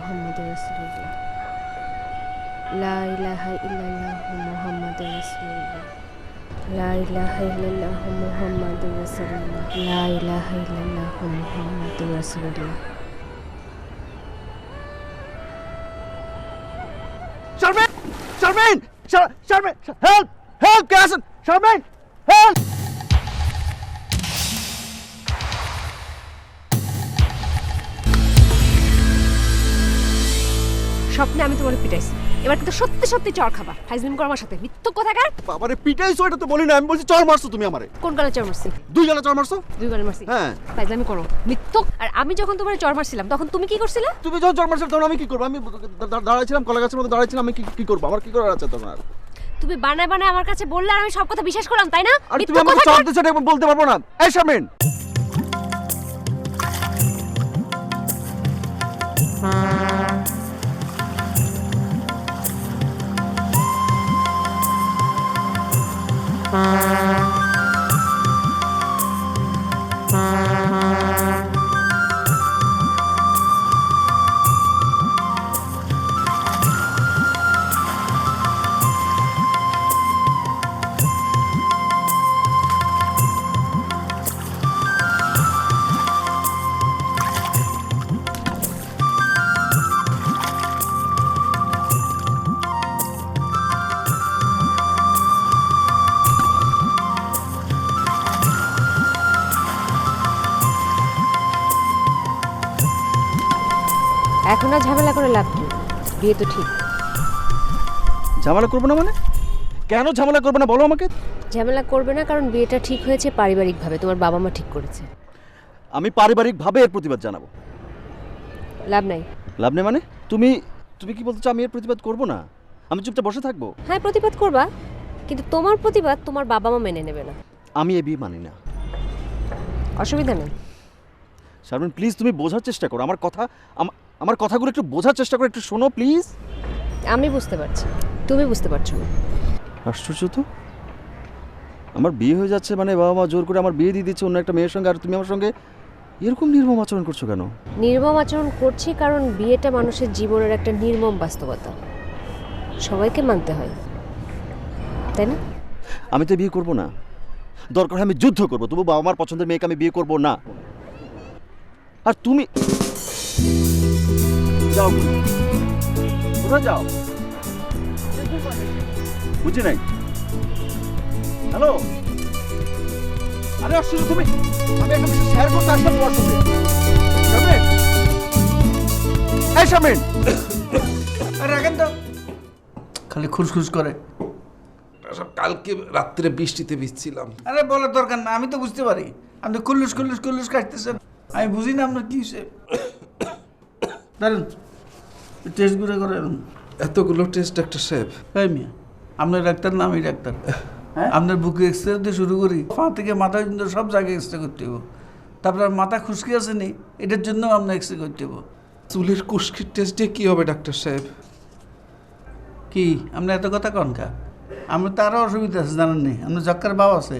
মুহাম্মাদুর রাসূলুল্লাহ লা ইলাহা ইল্লাল্লাহু মুহাম্মাদুর রাসূলুল্লাহ লা ইলাহা ইল্লাল্লাহু মুহাম্মাদুর রাসূলুল্লাহ লা ইলাহা ইল্লাল্লাহু মুহাম্মাদুর রাসূলুল্লাহ। শারমিন! শারমিন! শারমিন! হেল্প! হেল্প! কে আছেন? শারমিন! হেল্প! স্বপ্নে আমি তোমার পিটাইছি, এবার কিন্তু সত্যি সত্যি চর খাবা। ফাইজলিম করো আমার সাথে, মিথ্যুক কোথাকার। বাবারে পিটাইছো এটা তো বলি না, আমি বলছি চর মারছো তুমি আমারে। কোন গালে চর মারছি? দুই গালে চর মারছো? দুই গালে মারছি। হ্যাঁ। ফাইজলামি করো, মিথ্যুক। আর আমি যখন তোমার চর মারছিলাম তখন তুমি কি করছিলে? তুমি যখন চর মারছো তখন আমি কি করবো? আমি দাঁড়াইছিলাম, কলা গাছের মধ্যে দাঁড়াইছিলাম, আমি কি করবো? আমার কি করার আছে তোমার? তুমি বানায় বানায় আমার কাছে বললে আর আমি সব কথা বিশ্বাস করলাম, তাই না? আর তুমি আমাকে চর দিছো এটা বলতে পারবো না। এই শারমিন! এখন আর ঝামেলা করে লাভ কি? বিয়ে তো ঠিক। ঝামেলা করবো না মানে? কেন ঝামেলা করবো না বলো আমাকে? ঝামেলা করবে না কারণ বিয়েটা ঠিক হয়েছে পারিবারিকভাবে, তোমার বাবা মা ঠিক করেছে। আমি পারিবারিকভাবে এর প্রতিবাদ জানাবো। লাভ নাই। লাভ নেই মানে? তুমি তুমি কি বলতে চাও আমি এর প্রতিবাদ করবো না? আমি চুপচাপ বসে থাকবো? হ্যাঁ, প্রতিবাদ করবা, কিন্তু তোমার প্রতিবাদ তোমার বাবা মা মেনে নেবে না। আমি এ বিয়ে মানি না। অসুবিধা নেই। শারমিন প্লিজ তুমি বোঝার চেষ্টা করো আমার কথা, আমার কথাগুলো একটু বোঝার চেষ্টা করো, একটু শোনো প্লিজ। আমি বুঝতে পারছি, তুমি বুঝতে পারছো না। আশ্চর্য তো, আমার বিয়ে হয়ে যাচ্ছে মানে বাবা মা জোর করে আমার বিয়ে দিয়ে দিচ্ছে অন্য একটা মেয়ের সঙ্গে, আর তুমি আমার সঙ্গে এরকম নির্মম আচরণ করছো কেন? নির্মম আচরণ করছি কারণ বিয়েটা মানুষের জীবনের একটা নির্মম বাস্তবতা, সবাইকে মানতে হয়, তাই না? আমি তো বিয়ে করবো না, দরকার হয় আমি যুদ্ধ করবো, তবু বাবা মার পছন্দের মেয়েকে আমি বিয়ে করবো না। আর তুমি যাও, কোথায় যাও বুঝি নাই। হ্যালো, আরে আশ্চর্য তুমি, আমি একটা বিষয় শেয়ার করতে আসলাম তোমার সঙ্গে। শারমিন! এই শারমিন! রাখেন তো, খালি খুসখুস করে। কালকে রাত্রে বৃষ্টিতে ভিজছিলাম। আরে বলার দরকার না, আমি তো বুঝতে পারি আপনি কুল্লুস কুল্লুস কুল্লুস কাটতেছেন। আমি বুঝি না আপনার কি হয়েছে। দাঁড়ান, টেস্ট করে করেন। এতগুলো টেস্ট ডাক্তার সাহেব? তাই মিয়া, আপনার ডাক্তার না আমি ডাক্তার? হ্যাঁ, আপনার বুকে এক্সরে দিয়ে শুরু করি, পা থেকে মাথা পর্যন্ত সব জায়গায় এক্সরে করতে হবো। তারপর মাথা খুশকি আছে নি, এটার জন্য আপনার এক্সরে করতে হবো। চুলের কুস্কির টেস্ট দিয়ে কী হবে ডাক্তার সাহেব? কি আপনার এত কথা কন কা? আমরা তো আরও অসুবিধা আছে জানেন নি, আপনার যক্কার বাও আছে,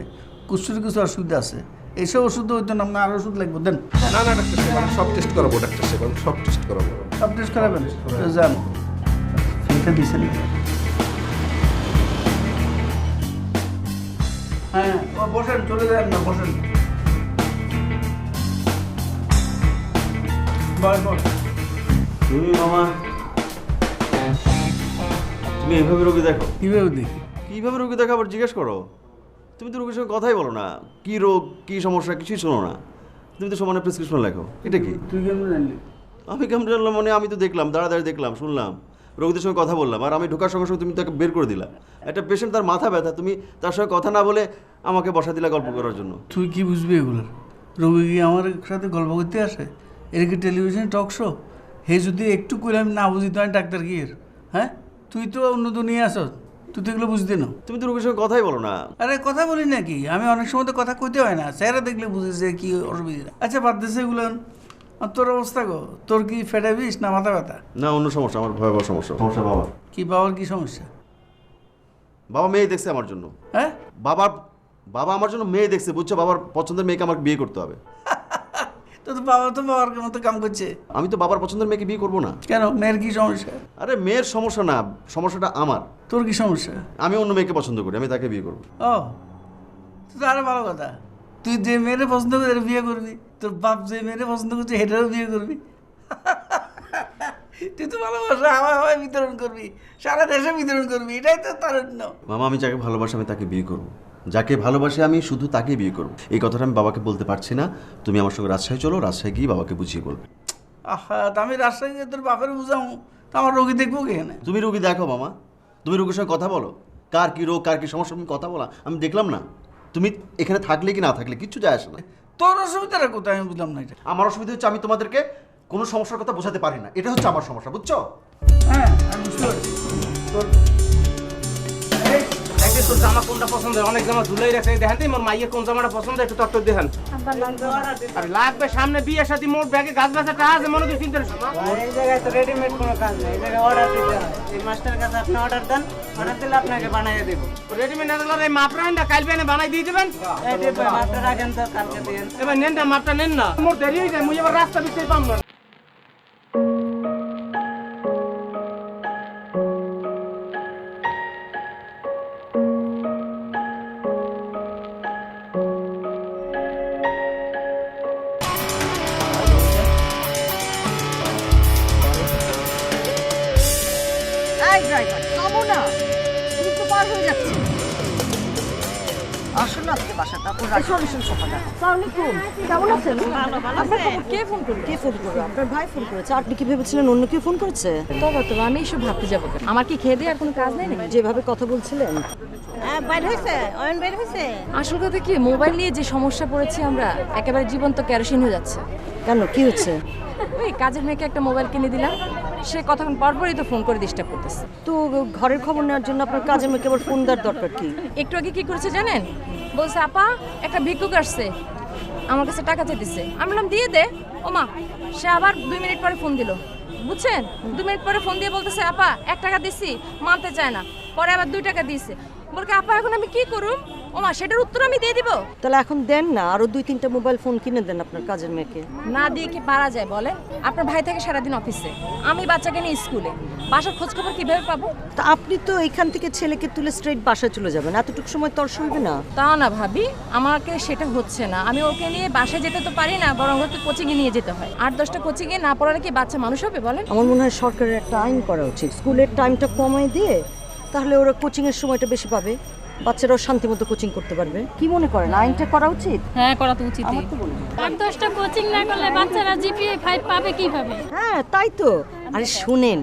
কুষ্ঠের কিছু অসুবিধা আছে, এইসব ওষুধ হইতো না, আপনার আরও ওষুধ লাগবে দেন। না না ডাক্তার সাহেব, আমি সব টেস্ট করাবো ডাক্তার সাহেব, আমি সব টেস্ট করাবো। সব টেস্ট করাবেন? যান, ফিলটা দিয়েছেন। হ্যাঁ, ও বসেন, চলে যান না, বসেন। বস বস। তুমি মামা, তুমি এইভাবে রোগী দেখো? কীভাবে দেখি? কিভাবে রোগী দেখো আবার জিজ্ঞেস করো? তুমি তো রোগীর সঙ্গে কথাই বলো না, কি রোগ কি সমস্যা কিছুই শোনো না, তুমি তো সমানে প্রেসক্রিপশন লেখো, এটা কি? তুই কেমন জানলি? আমি কেমন জানলাম মানে? আমি তো দেখলাম, দাঁড়াদাঁড়িয়ে দেখলাম, শুনলাম, রোগীদের সঙ্গে কথা বললাম, আর আমি ঢোকার সঙ্গে সঙ্গে তুমি তাকে বের করে দিলা। একটা পেশেন্ট তার মাথা ব্যথা, তুমি তার সঙ্গে কথা না বলে আমাকে বসা দিলা গল্প করার জন্য। তুই কি বুঝবি এগুলোর? রোগী কি আমার সাথে গল্প করতে আসে? এর কি টেলিভিশন টক শো? হে যদি একটু করে আমি না বুঝি তো আমি ডাক্তার কি এর? হ্যাঁ, তুই তো অন্য দুনিয়া আসস, তুই তো এগুলো বুঝতে না। তুমি তো রোগীর সঙ্গে কথাই বলো না। আরে কথা বলি নাকি, আমি অনেক সময় তো কথা কইতে হয় না, স্যারা দেখলে বুঝেছে কি অসুবিধা। আচ্ছা বাদ দিছে এগুলো। আর তোর অবস্থা গো, তোর কি ফেটে বিষ না মাথা ব্যথা? না, অন্য সমস্যা, আমার ভয়াবহ সমস্যা। সমস্যা বাবা। কি বাবার কি সমস্যা? বাবা মেয়ে দেখছে আমার জন্য। হ্যাঁ, বাবা আমার জন্য মেয়ে দেখছে, বুঝছো? বাবার পছন্দের মেয়েকে আমার বিয়ে করতে হবে। তো বাবা তো বাবার মতো কাম করছে। আমি তো বাবার পছন্দের মেয়েকে বিয়ে করবো না। কেন, মেয়ের কি সমস্যা? আরে মেয়ের সমস্যা না, সমস্যাটা আমার। তোর কি সমস্যা? আমি অন্য মেয়েকে পছন্দ করি, আমি তাকে বিয়ে করবো। ও, তো আরো ভালো কথা, তুই যে মেয়েরে পছন্দ করে বিয়ে করবি, তোর বাপ যে মেয়েরে পছন্দ করছে সেটারও বিয়ে করবি। তুই তো ভালোবাসা হাওয়া হাওয়ায় বিতরণ করবি, সারা দেশে বিতরণ করবি, এটাই তো তারুণ্য। মামা আমি যাকে ভালোবাসি আমি তাকে বিয়ে করবো, যাকে ভালোবাসি আমি শুধু তাকে বিয়ে করবো। এই কথাটা আমি বাবাকে বলতে পারছি না। তুমি আমার সঙ্গে রাজশাহী চলো, রাজশাহী গিয়ে বাবাকে বুঝিয়ে বলবে। আহা, তা আমি রাজশাহী গিয়ে তোর বাপের বুঝাবো, তা আমার রোগী দেখবো কেনে? তুমি রুগী দেখো মামা, তুমি রুগীর সঙ্গে কথা বলো, কার কি রোগ কার কি সমস্যা তুমি কথা বলা, আমি দেখলাম না। তুমি এখানে থাকলে কি না থাকলে কিচ্ছু যায় আসে না। তোর অসুবিধাটা কোথায় আমি বুঝলাম না এটা। আমার অসুবিধা হচ্ছে আমি তোমাদেরকে কোনো সমস্যার কথা বোঝাতে পারি না, এটা হচ্ছে আমার সমস্যা, বুঝছো? হ্যাঁ আমি বুঝতে পারছি। তোর তোর জামা কোনটা পছন্দ? অনেক জামা ধুলাই রাখছে, দেখেন তো মোর মাইয়ের কোন জামাটা পছন্দ একটু তত্ত্ব দেখেন। আর লাগবে সামনে বিয়ে সাথে মোর ব্যাগে গাছ বাছা টাকা আছে, মনে চিন্তা। এই জায়গায় তো রেডিমেড কোনো কাজ নেই, এই জায়গায় অর্ডার দিতে হয়। এই মাস্টার কাছে আপনি অর্ডার দেন, অর্ডার দিলে আপনাকে বানিয়ে দেবো। রেডিমেড না দিলে এই মাপ রাখেন না, কাল বেনে বানাই দিয়ে দেবেন। এই যে মাপটা রাখেন তো, কালকে দিয়েন। এবার নেন না, মাপটা নেন না, মোর দেরি হয়ে যায়, মুই এবার রাস্তা বিছাই পাম না। এই ড্রাইভার থামো না, তুমি তো পার হয়ে যাচ্ছে। আসুন আজকে বাসা, তারপর রেজলিউশন সফাটা। আসসালামু আলাইকুম, কেমন আছেন? ভালো ভালো আপনার আছে? খবর কে ফোন করলো? কে ফোন করলো? আপনার ভাই ফোন করেছে। আপনি কি ভেবেছিলেন অন্য কেউ ফোন করেছে? তবে আমি এসব ভাবতে যাবো কেন? আমার কি খেয়ে দিয়ে আর কোনো কাজ নেই নাকি? যেভাবে কথা বলছিলেন, বাইর হয়েছে, অয়ন বাইর হয়েছে। আসল কথা কি, মোবাইল নিয়ে যে সমস্যা পড়েছি আমরা, একেবারে জীবন্ত কেরোসিন হয়ে যাচ্ছে। কেন কি হচ্ছে? ওই কাজের মেয়েকে একটা মোবাইল কিনে দিলাম, সে কতক্ষণ পরপরই তো ফোন করে ডিস্টার্ব করতেছে। তো ঘরের খবর নেওয়ার জন্য আপনার কাজের মেয়েকে আবার ফোন দেওয়ার দরকার কি? একটু আগে কি করেছে জানেন? বলছে আপা একটা ভিক্ষুক আসছে, আমার কাছে টাকা চাইতেছে। আমি বললাম দিয়ে দে। ও মা, সে আবার 2 মিনিট পরে ফোন দিল, বুঝছেন? 2 মিনিট পরে ফোন দিয়ে বলতেছে আপা 1 টাকা দিছি, মানতে চায় না। পরে আবার 2 টাকা দিয়েছে। বলকে আপা এখন আমি কি করুম? ও মা, সেটার উত্তর আমি দিয়ে দিব? তাহলে এখন দেন না, আরো 2-3টা মোবাইল ফোন কিনে দেন আপনার কাজের মেয়েকে। না দিয়ে কি পারা যায় বলেন? আপনার ভাই থাকে সারাদিন অফিসে, আমি বাচ্চাকে নিয়ে স্কুলে, বাসার খোঁজ খবর কিভাবে পাবো? তা আপনি তো এখান থেকে ছেলেকে তুলে স্ট্রেট বাসায় চলে যাবেন, এতটুকু সময় তর সইবে না? তা না ভাবি, আমাকে সেটা হচ্ছে না। আমি ওকে নিয়ে বাসায় যেতে তো পারি না, বরং ওকে কোচিংয়ে নিয়ে যেতে হয়। 8-10টা কোচিংয়ে না পড়ালে কি বাচ্চা মানুষ হবে বলেন? আমার মনে হয় সরকারের একটা আইন করা উচিত, স্কুলের টাইমটা কমায় দিয়ে, তাহলে ওরা কোচিংয়ের সময়টা বেশি পাবে, বাচ্চারাও শান্তিমতো কোচিং করতে পারবে। কি মনে করেন, আইনটা করা উচিত? হ্যাঁ, করা তো উচিত। আমার তো মনে হয়। 8-10টা কোচিং না করলে বাচ্চারা জিপিএ 5 পাবে কিভাবে? হ্যাঁ তাই তো। আরে শুনেন,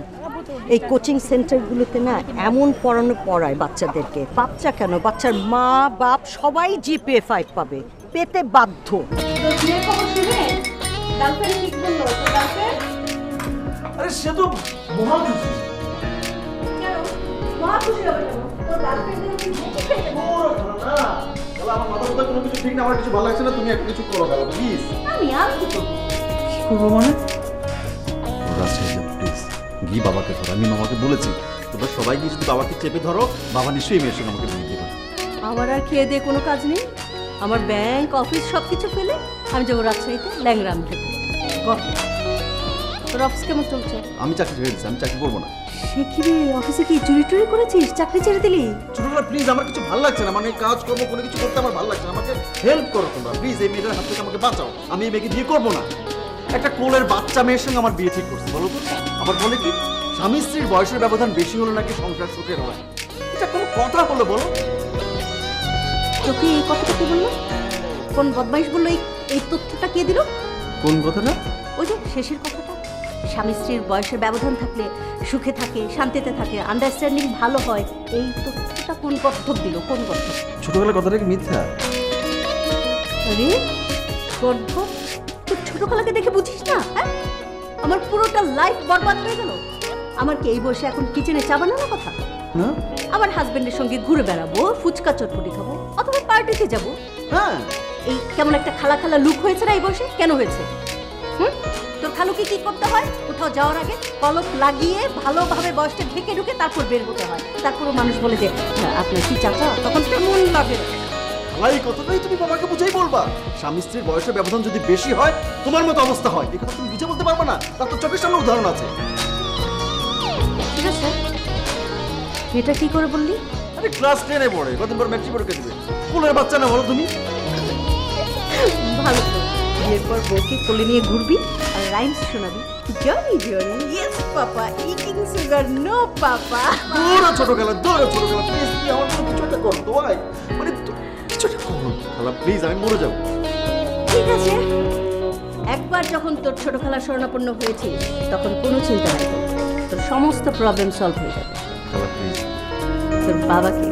এই কোচিং সেন্টারগুলোতে না এমন পড়ানো পড়ায় বাচ্চাদেরকে, বাচ্চা কেন, বাচ্চার মা বাপ সবাই জিপিএ 5 পাবে, পেতে বাধ্য। আরে সে তো মহা খুশি। আমার মাথা ব্যথা কোনো কিছু ঠিক না, আমার কিছু ভালো লাগছে না, তুমি একটা কিছু করো দাও প্লিজ। কি করবো মানে? প্লিজ গিয়ে বাবাকে ধরো, আমি মামাকে বলেছি তোমরা সবাই গিয়ে শুধু বাবাকে চেপে ধরো, বাবা নিশ্চয়ই মেয়ের সঙ্গে আমাকে বিয়ে দেবে। আমার আর খেয়ে দিয়ে কোনো কাজ নেই, আমার ব্যাংক অফিস সব কিছু ফেলে আমি যাবো রাজশাহীতে ল্যাংরাম থেকে। তোর অফিস কেমন চলছে? আমি চাকরি ছেড়ে দিচ্ছি, আমি চাকরি করবো না। সে কি রে, অফিসে কি চুরি টুরি করেছিস, চাকরি ছেড়ে দিলি? ছোটবেলা প্লিজ আমার কিছু ভালো লাগছে না, মানে কাজ করবো কোনো কিছু করতে আমার ভালো লাগছে না, আমাকে হেল্প করো তোমরা প্লিজ, এই মেয়েটার হাত থেকে আমাকে বাঁচাও, আমি এই মেয়েকে বিয়ে করবো না। একটা কোলের বাচ্চা মেয়ের সঙ্গে আমার বিয়ে ঠিক করছে, বলো তো? আবার বলে কি স্বামী স্ত্রীর বয়সের ব্যবধান বেশি হলো নাকি সংসার সুখের হয়, এটা কোনো কথা হলো বলো? তোকে এই কথাটা কে বললো? কোন বদমাইশ বললো এই তথ্যটা কে দিল? কোন কথাটা? ওই যে শেষের কথাটা, স্বামী স্ত্রীর বয়সের ব্যবধান থাকলে সুখে থাকে, শান্তিতে থাকে, আন্ডারস্ট্যান্ডিং ভালো হয়, এই তথ্যটা কোন কর্তব্য দিল? কোন কর্তব্য? ছোটবেলার কথাটা কি মিথ্যা? আরে গর্ধব, তুই ছোটবেলাকে দেখে বুঝিস না? হ্যাঁ, আমার পুরোটা লাইফ বরবাদ হয়ে গেল। আমার কি এই বয়সে এখন কিচেনে চা বানানোর কথা? হ্যাঁ আমার হাজবেন্ডের সঙ্গে ঘুরে বেড়াবো, ফুচকা চটপটি খাবো, অথবা পার্টিতে যাবো। হ্যাঁ এই কেমন একটা খালা খালা লুক হয়েছে না এই বয়সে? কেন হয়েছে? হুম, তোর খালুকে কি করতে হয়? কোথাও যাওয়ার আগে কলপ লাগিয়ে ভালোভাবে বয়সটা ঢেকে ঢুকে তারপর বের হতে হয়। তারপরও মানুষ বলে যে আপনার কি চাচা, তখন কেমন লাগে। ভাই কথাটাই তুমি বাবাকে বুঝাই বলবা। স্বামী স্ত্রীর বয়সের ব্যবধান যদি বেশি হয়, তোমার মতো অবস্থা হয়, এই কথা তুমি বুঝে বলতে পারবে না? তার তো চোখের সামনে উদাহরণ আছে। ঠিক আছে, এটা কি করে বললি? আরে ক্লাস 10 এ পড়ে, কতদিন পর ম্যাট্রিক পরীক্ষা দিবে। কোলের বাচ্চা না বলো তুমি? ভালো তো, বিয়ের পর বউকে কোলে নিয়ে ঘুরবি আর রাইমস শোনাবি। Johnny Johnny, yes papa, eating sugar no papa. দৌড়ো ছোটবেলা, দৌড়ো ছোটবেলা, প্লিজ তুমি আমার জন্য কিছু একটা করো তো ভাই, মানে কিছু একটা করো খালা, প্লিজ, আমি মরে যাবো। ঠিক আছে, একবার যখন তোর ছোট খেলা শরণাপন্ন হয়েছে তখন কোনো চিন্তা নেই, তোর সমস্ত প্রবলেম সলভ হয়ে যাবে। খালা প্লিজ। তোর বাবাকে,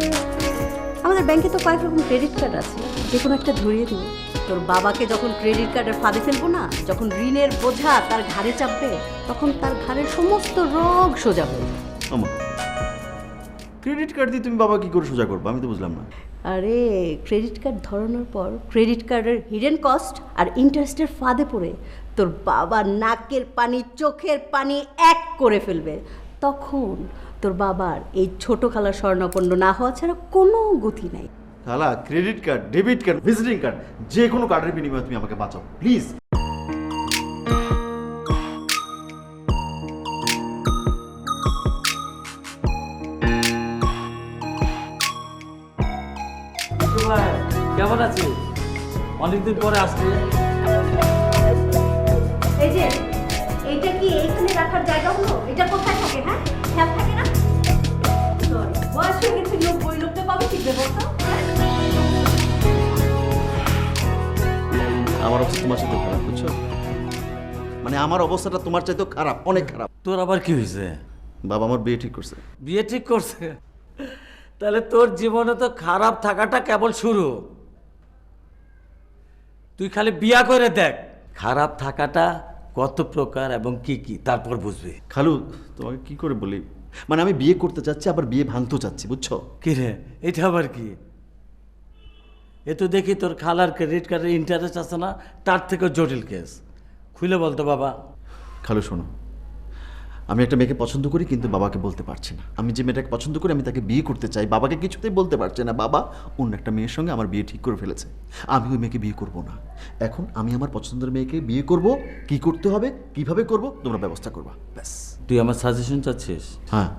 আমাদের ব্যাংকে তো কয়েক রকম ক্রেডিট কার্ড আছে, যে কোনো একটা ধরিয়ে দেবো। তোর বাবাকে যখন ক্রেডিট কার্ডের ফাঁদে ফেলবো না, যখন ঋণের বোঝা তার ঘাড়ে চাপবে, তখন তার ঘাড়ের সমস্ত রোগ সোজা হয়ে যাবে। আমা, ক্রেডিট কার্ড দিয়ে তুমি বাবা কি করে সোজা করবো আমি তো বুঝলাম না। আরে ক্রেডিট কার্ড ধরানোর পর ক্রেডিট কার্ডের হিডেন কস্ট আর ইন্টারেস্টের ফাঁদে পড়ে তোর বাবা নাকের পানি চোখের পানি এক করে ফেলবে। তখন তোর বাবার এই ছোট খালা স্বর্ণাপন্ন না হওয়া ছাড়া কোনো গতি নাই। খালা, credit card, debit card, visiting card, যে কোনো কার্ডের বিনিময়ে তুমি আমাকে বাঁচাও প্লিজ। কেমন আছিস? অনেকদিন পরে আসছে। এই যে এইটা কি এইখানে রাখার জায়গা হলো? এটা কোথায় থাকে? হ্যাঁ, খেয়াল থাকে না? বয়স হয়ে গেছে, লোক বই লোকটা পাবে ঠিক ব্যবস্থা। আমার অবস্থা তোমার সাথে খারাপ, বুঝছো? মানে আমার অবস্থাটা তোমার চাইতেও খারাপ, অনেক খারাপ। তোর আবার কি হয়েছে? বাবা আমার বিয়ে ঠিক করছে। বিয়ে ঠিক করছে? তাহলে তোর জীবনে তো খারাপ থাকাটা কেবল শুরু। তুই খালি বিয়া করে দেখ খারাপ থাকাটা কত প্রকার এবং কি কি, তারপর বুঝবি। খালু, তোমাকে কি করে বলি, মানে আমি বিয়ে করতে চাচ্ছি, আবার বিয়ে ভাঙতেও চাচ্ছি, বুঝছো? কি রে, এটা আবার কি? এ তো দেখি তোর খালার ক্রেডিট কার্ডের ইন্টারেস্ট আছে না, তার থেকে জটিল কেস। খুলে বলতো বাবা। খালু শোনো, আমি একটা মেয়েকে পছন্দ করি কিন্তু বাবাকে বলতে পারছি না। আমি যে মেয়েটাকে পছন্দ করি আমি তাকে বিয়ে করতে চাই, বাবাকে কিছুতেই বলতে পারছি না। বাবা অন্য একটা মেয়ের সঙ্গে আমার বিয়ে ঠিক করে ফেলেছে, আমি ওই মেয়েকে বিয়ে করব না। এখন আমি আমার পছন্দের মেয়েকে বিয়ে করব, কি করতে হবে, কিভাবে করব, তোমরা ব্যবস্থা করবা, ব্যাস। তুই আমার সাজেশন চাচ্ছিস? হ্যাঁ।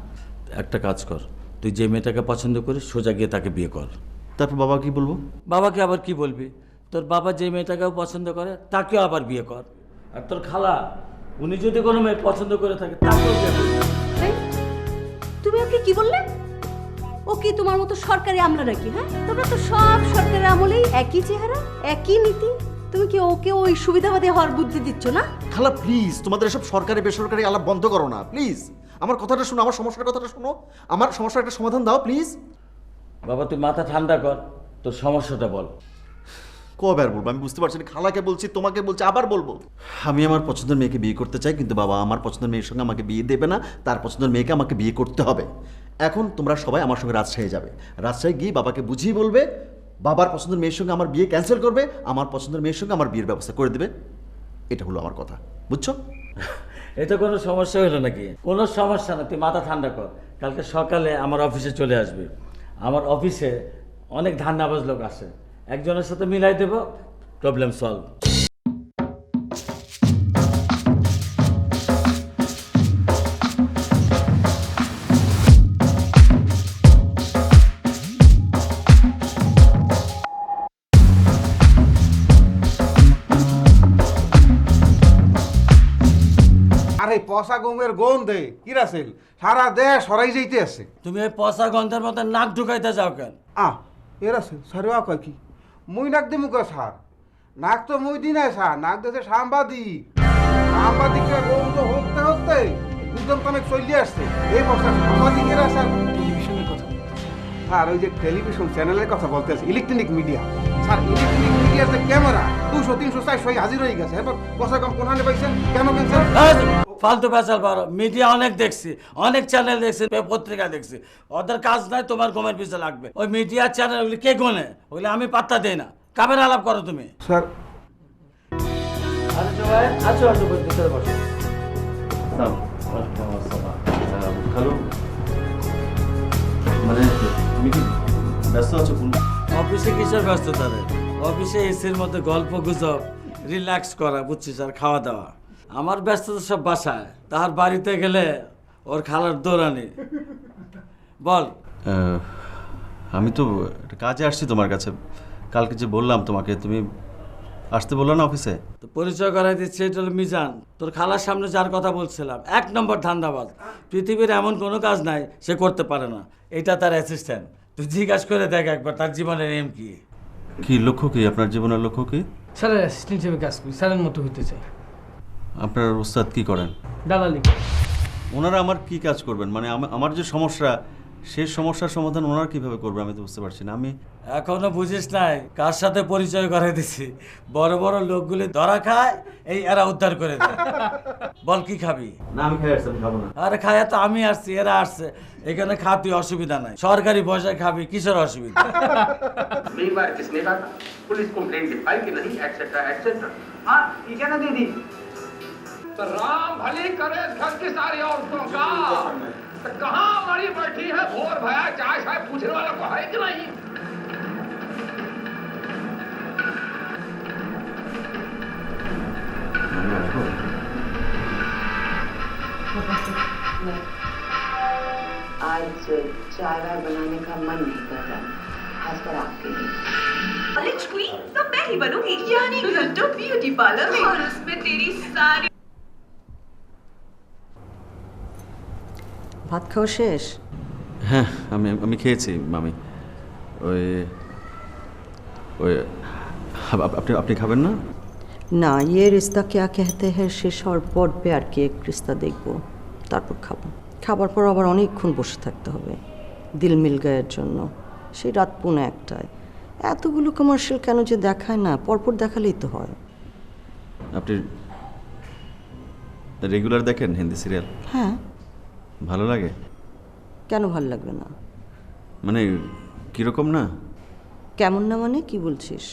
একটা কাজ কর, তুই যে মেয়েটাকে পছন্দ করিস সোজা গিয়ে তাকে বিয়ে কর। তারপর বাবা কি বলবো? বাবাকে আবার কি বলবি? তোর বাবা যে মেয়েটাকেও পছন্দ করে তাকেও আবার বিয়ে কর। আর তোর খালা, উনি যদি কোনো মেয়ে পছন্দ করে থাকে তাকেও বিয়ে করবি। এই, তুমি ওকে কি বললে? ও কি তোমার মতো সরকারি আমলা নাকি? হ্যাঁ, তোমরা তো সব সরকারি আমলেই একই চেহারা, একই নীতি। তুমি কি ওকে ওই সুবিধাবাদী হওয়ার বুদ্ধি দিচ্ছ না? খালা প্লিজ, তোমাদের এসব সরকারি বেসরকারি আলাপ বন্ধ করো না প্লিজ। আমার কথাটা শোনো, আমার সমস্যার কথাটা শোনো, আমার সমস্যার একটা সমাধান দাও প্লিজ। বাবা তুই মাথা ঠান্ডা কর, তোর সমস্যাটা বল। কবে আর বলবো আমি বুঝতে পারছি না। খালাকে বলছি, তোমাকে বলছি, আবার বলবো। আমি আমার পছন্দের মেয়েকে বিয়ে করতে চাই, কিন্তু বাবা আমার পছন্দের মেয়ের সঙ্গে আমাকে বিয়ে দেবে না, তার পছন্দের মেয়েকে আমাকে বিয়ে করতে হবে। এখন তোমরা সবাই আমার সঙ্গে রাজশাহী যাবে, রাজশাহী গিয়ে বাবাকে বুঝিয়ে বলবে বাবার পছন্দের মেয়ের সঙ্গে আমার বিয়ে ক্যান্সেল করবে, আমার পছন্দের মেয়ের সঙ্গে আমার বিয়ের ব্যবস্থা করে দেবে। এটা হলো আমার কথা, বুঝছো? এটা কোনো সমস্যা হলো নাকি? কোনো সমস্যা না, তুই মাথা ঠান্ডা কর। কালকে সকালে আমার অফিসে চলে আসবি। আমার অফিসে অনেক ধান্দাবাজ লোক আসে, একজনের সাথে মিলাই দেব, প্রবলেম সলভ। আরে পচা গমের গন্ধে কি রাসেল সারা দেশ সরাই যাইতে আছে। তুমি এই পচা গন্ধের মধ্যে নাক ঢুকাইতে যাও কেন? এ রাসেল সারে কয় কি মুই নাক দে মুখ সার নাক তো মুই দি নাই সার নাক দেশে সাংবাদিক সাংবাদিকের গন্ধ হতে হতে দুজন তনেক চলে আসছে। এই পচা সাংবাদিকের আসার টেলিভিশনের কথা স্যার, ওই যে টেলিভিশন চ্যানেলের কথা বলতে আছে, ইলেকট্রনিক মিডিয়া স্যার। ইলেকট্রনিক মিডিয়ার যে ক্যামেরা 200, 300, 400 হাজির হয়ে গেছে। এরপর পচা গম কোনখানে পাইছেন, কেন পেয়েছেন? ফালতু পেঁচাল পারো। মিডিয়া অনেক দেখছি, অনেক চ্যানেল দেখছি, পত্রিকা দেখছি, ওদের কাজ নাই তোমার গমের পিছনে লাগবে। ওই মিডিয়া চ্যানেল ওগুলি কে গোনে, ওগুলি আমি পাত্তা দেই না। কামের আলাপ করো তুমি। স্যার আছো আছো, ভিতরে বসো। খালু, মানে তুমি কি ব্যস্ত আছো? অফিসে কিসের ব্যস্ততা রে? অফিসে এসির মধ্যে গল্প গুজব, রিল্যাক্স করা, বুঝছিস, আর খাওয়া দাওয়া। আমার ব্যস্ততা সব বাসায়, তাহার বাড়িতে গেলে ওর খালার দৌড়ানি। বল। আমি তো একটা কাজে আসছি তোমার কাছে। কালকে যে বললাম তোমাকে, তুমি আসতে বললো না অফিসে? তো পরিচয় করাই দিচ্ছে, এটা হলো মিজান, তোর খালার সামনে যার কথা বলছিলাম। 1 নম্বর ধান্দাবাজ। পৃথিবীর এমন কোনো কাজ নাই সে করতে পারে না। এটা তার অ্যাসিস্ট্যান্ট। তুই জিজ্ঞাসা করে দেখ একবার তার জীবনের এম কি। কি লক্ষ্য কি? আপনার জীবনের লক্ষ্য কি? স্যারের অ্যাসিস্ট্যান্ট হিসেবে কাজ করি, স্যারের মতো হইতে চাই। আপনার ওস্তাদ কি করেন? দালালি। ওনারা আমার কি কাজ করবেন? মানে আমার যে সমস্যা, সেই সমস্যার সমাধান ওনারা কিভাবে করবে আমি তো বুঝতে পারছি না। আমি এখনো বুঝিস নাই কার সাথে পরিচয় করে দিছি। বড় বড় লোকগুলি ধরা খায়, এই এরা উদ্ধার করে দেয়। বল কি খাবি? না আমি খাই আসছি, আমি খাবো না। আরে খায়া তো আমি আসছি, এরা আসছে, এখানে খা, তুই অসুবিধা নাই। সরকারি পয়সায় খাবি, কিসের অসুবিধা? पुलिस कंप्लेंट लिखाई कि नहीं एक्सेट्रा एक्सेट्रा। हाँ ठीक है ना दीदी। तो राम भली करे घर की सारी औरतों का। तो कहाँ मरी बैठी है भोर भया चाय शाय पूछने वाला को है कि नहीं? आज चाय वाय बनाने का मन नहीं कर रहा, खासकर आपके लिए। कॉलेज क्वीन तो मैं ही बनूंगी, यानी घंटों ब्यूटी पार्लर में, और उसमें तेरी सारी। ভাত খাওয়া শেষ? হ্যাঁ আমি খেয়েছি মামি। ওই ওই আপনি খাবেন না? না, ইয়ে রিস্তা ক্যা कहते हैं শেষ হওয়ার পর প্যার কি এক রিস্তা দেখবো, তারপর খাবো। খাবার পর আবার অনেকক্ষণ বসে থাকতে হবে দিল মিল গায়ের জন্য, সেই রাত 1:30টায়। এতগুলো কমার্শিয়াল কেন যে দেখায় না, পরপর দেখালেই তো হয়। আপনি রেগুলার দেখেন হিন্দি সিরিয়াল? হ্যাঁ। ভালো লাগে? কেন ভালো লাগবে না? মানে কীরকম না? কেমন না মানে কি বলছিস?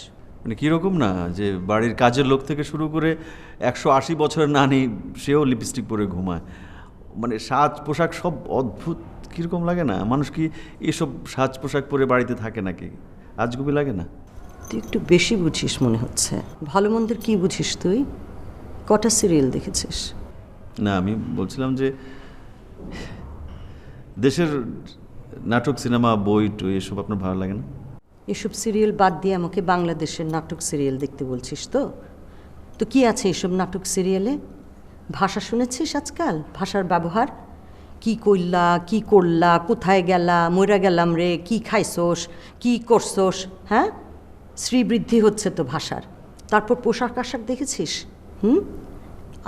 মানে কীরকম না, যে বাড়ির কাজের লোক থেকে শুরু করে 180 বছরের নানি সেও লিপস্টিক পরে ঘুমায়। মানে সাজ পোশাক সব অদ্ভুত, কীরকম লাগে না? মানুষ কি এসব সাজ পোশাক পরে বাড়িতে থাকে নাকি? আজগুবি লাগে না? তুই একটু বেশি বুঝিস মনে হচ্ছে। ভালো মন্দের কি বুঝিস তুই? কটা সিরিয়াল দেখেছিস? না আমি বলছিলাম যে দেশের নাটক, সিনেমা, বই টই এসব আপনার ভালো লাগে না? এসব সিরিয়াল বাদ দিয়ে আমাকে বাংলাদেশের নাটক সিরিয়াল দেখতে বলছিস তো? তো কি আছে এসব নাটক সিরিয়ালে? ভাষা শুনেছিস আজকাল? ভাষার ব্যবহার কি কইলা, কি করলা, কোথায় গেলা, মইরা গেলাম রে, কি খাইছোস, কি করছোস, হ্যাঁ? শ্রীবৃদ্ধি হচ্ছে তো ভাষার। তারপর পোশাক আশাক দেখেছিস?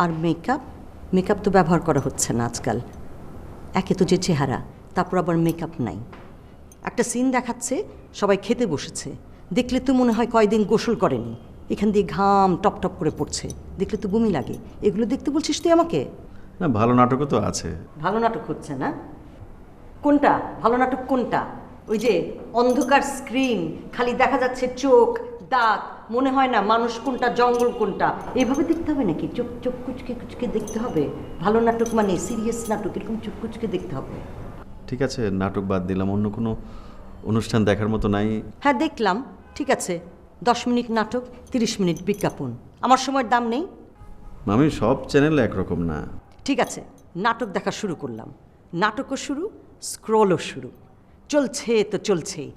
আর মেকআপ তো ব্যবহার করা হচ্ছে না আজকাল। একে তো যে চেহারা, তারপর আবার মেকআপ নাই। একটা সিন দেখাচ্ছে, সবাই খেতে বসেছে, দেখলে তো মনে হয় কয়দিন গোসল করেনি, এখান দিয়ে ঘাম টপ টপ করে পড়ছে, দেখলে তো বমি লাগে। এগুলো দেখতে বলছিস তুই আমাকে? না ভালো নাটকও তো আছে। ভালো নাটক হচ্ছে না? কোনটা ভালো নাটক কোনটা? ওই যে অন্ধকার স্ক্রিন, খালি দেখা যাচ্ছে চোখ, দাঁত, মনে হয় না মানুষ কোনটা জঙ্গল কোনটা। এভাবে দেখতে হবে নাকি? চোখ চোখ কুচকে কুচকে দেখতে হবে? ভালো নাটক মানে সিরিয়াস নাটক, এরকম চোখ কুচকে দেখতে হবে। ঠিক আছে, নাটক বাদ দিলাম, অন্য কোনো অনুষ্ঠান দেখার মতো নাই? হ্যাঁ দেখলাম, ঠিক আছে, 10 মিনিট নাটক, 30 মিনিট বিজ্ঞাপন। আমার সময়ের দাম নেই? আমি সব চ্যানেল একরকম না। ঠিক আছে, নাটক দেখা শুরু করলাম, নাটকও শুরু, স্ক্রলও শুরু, চলছে তো চলছেই।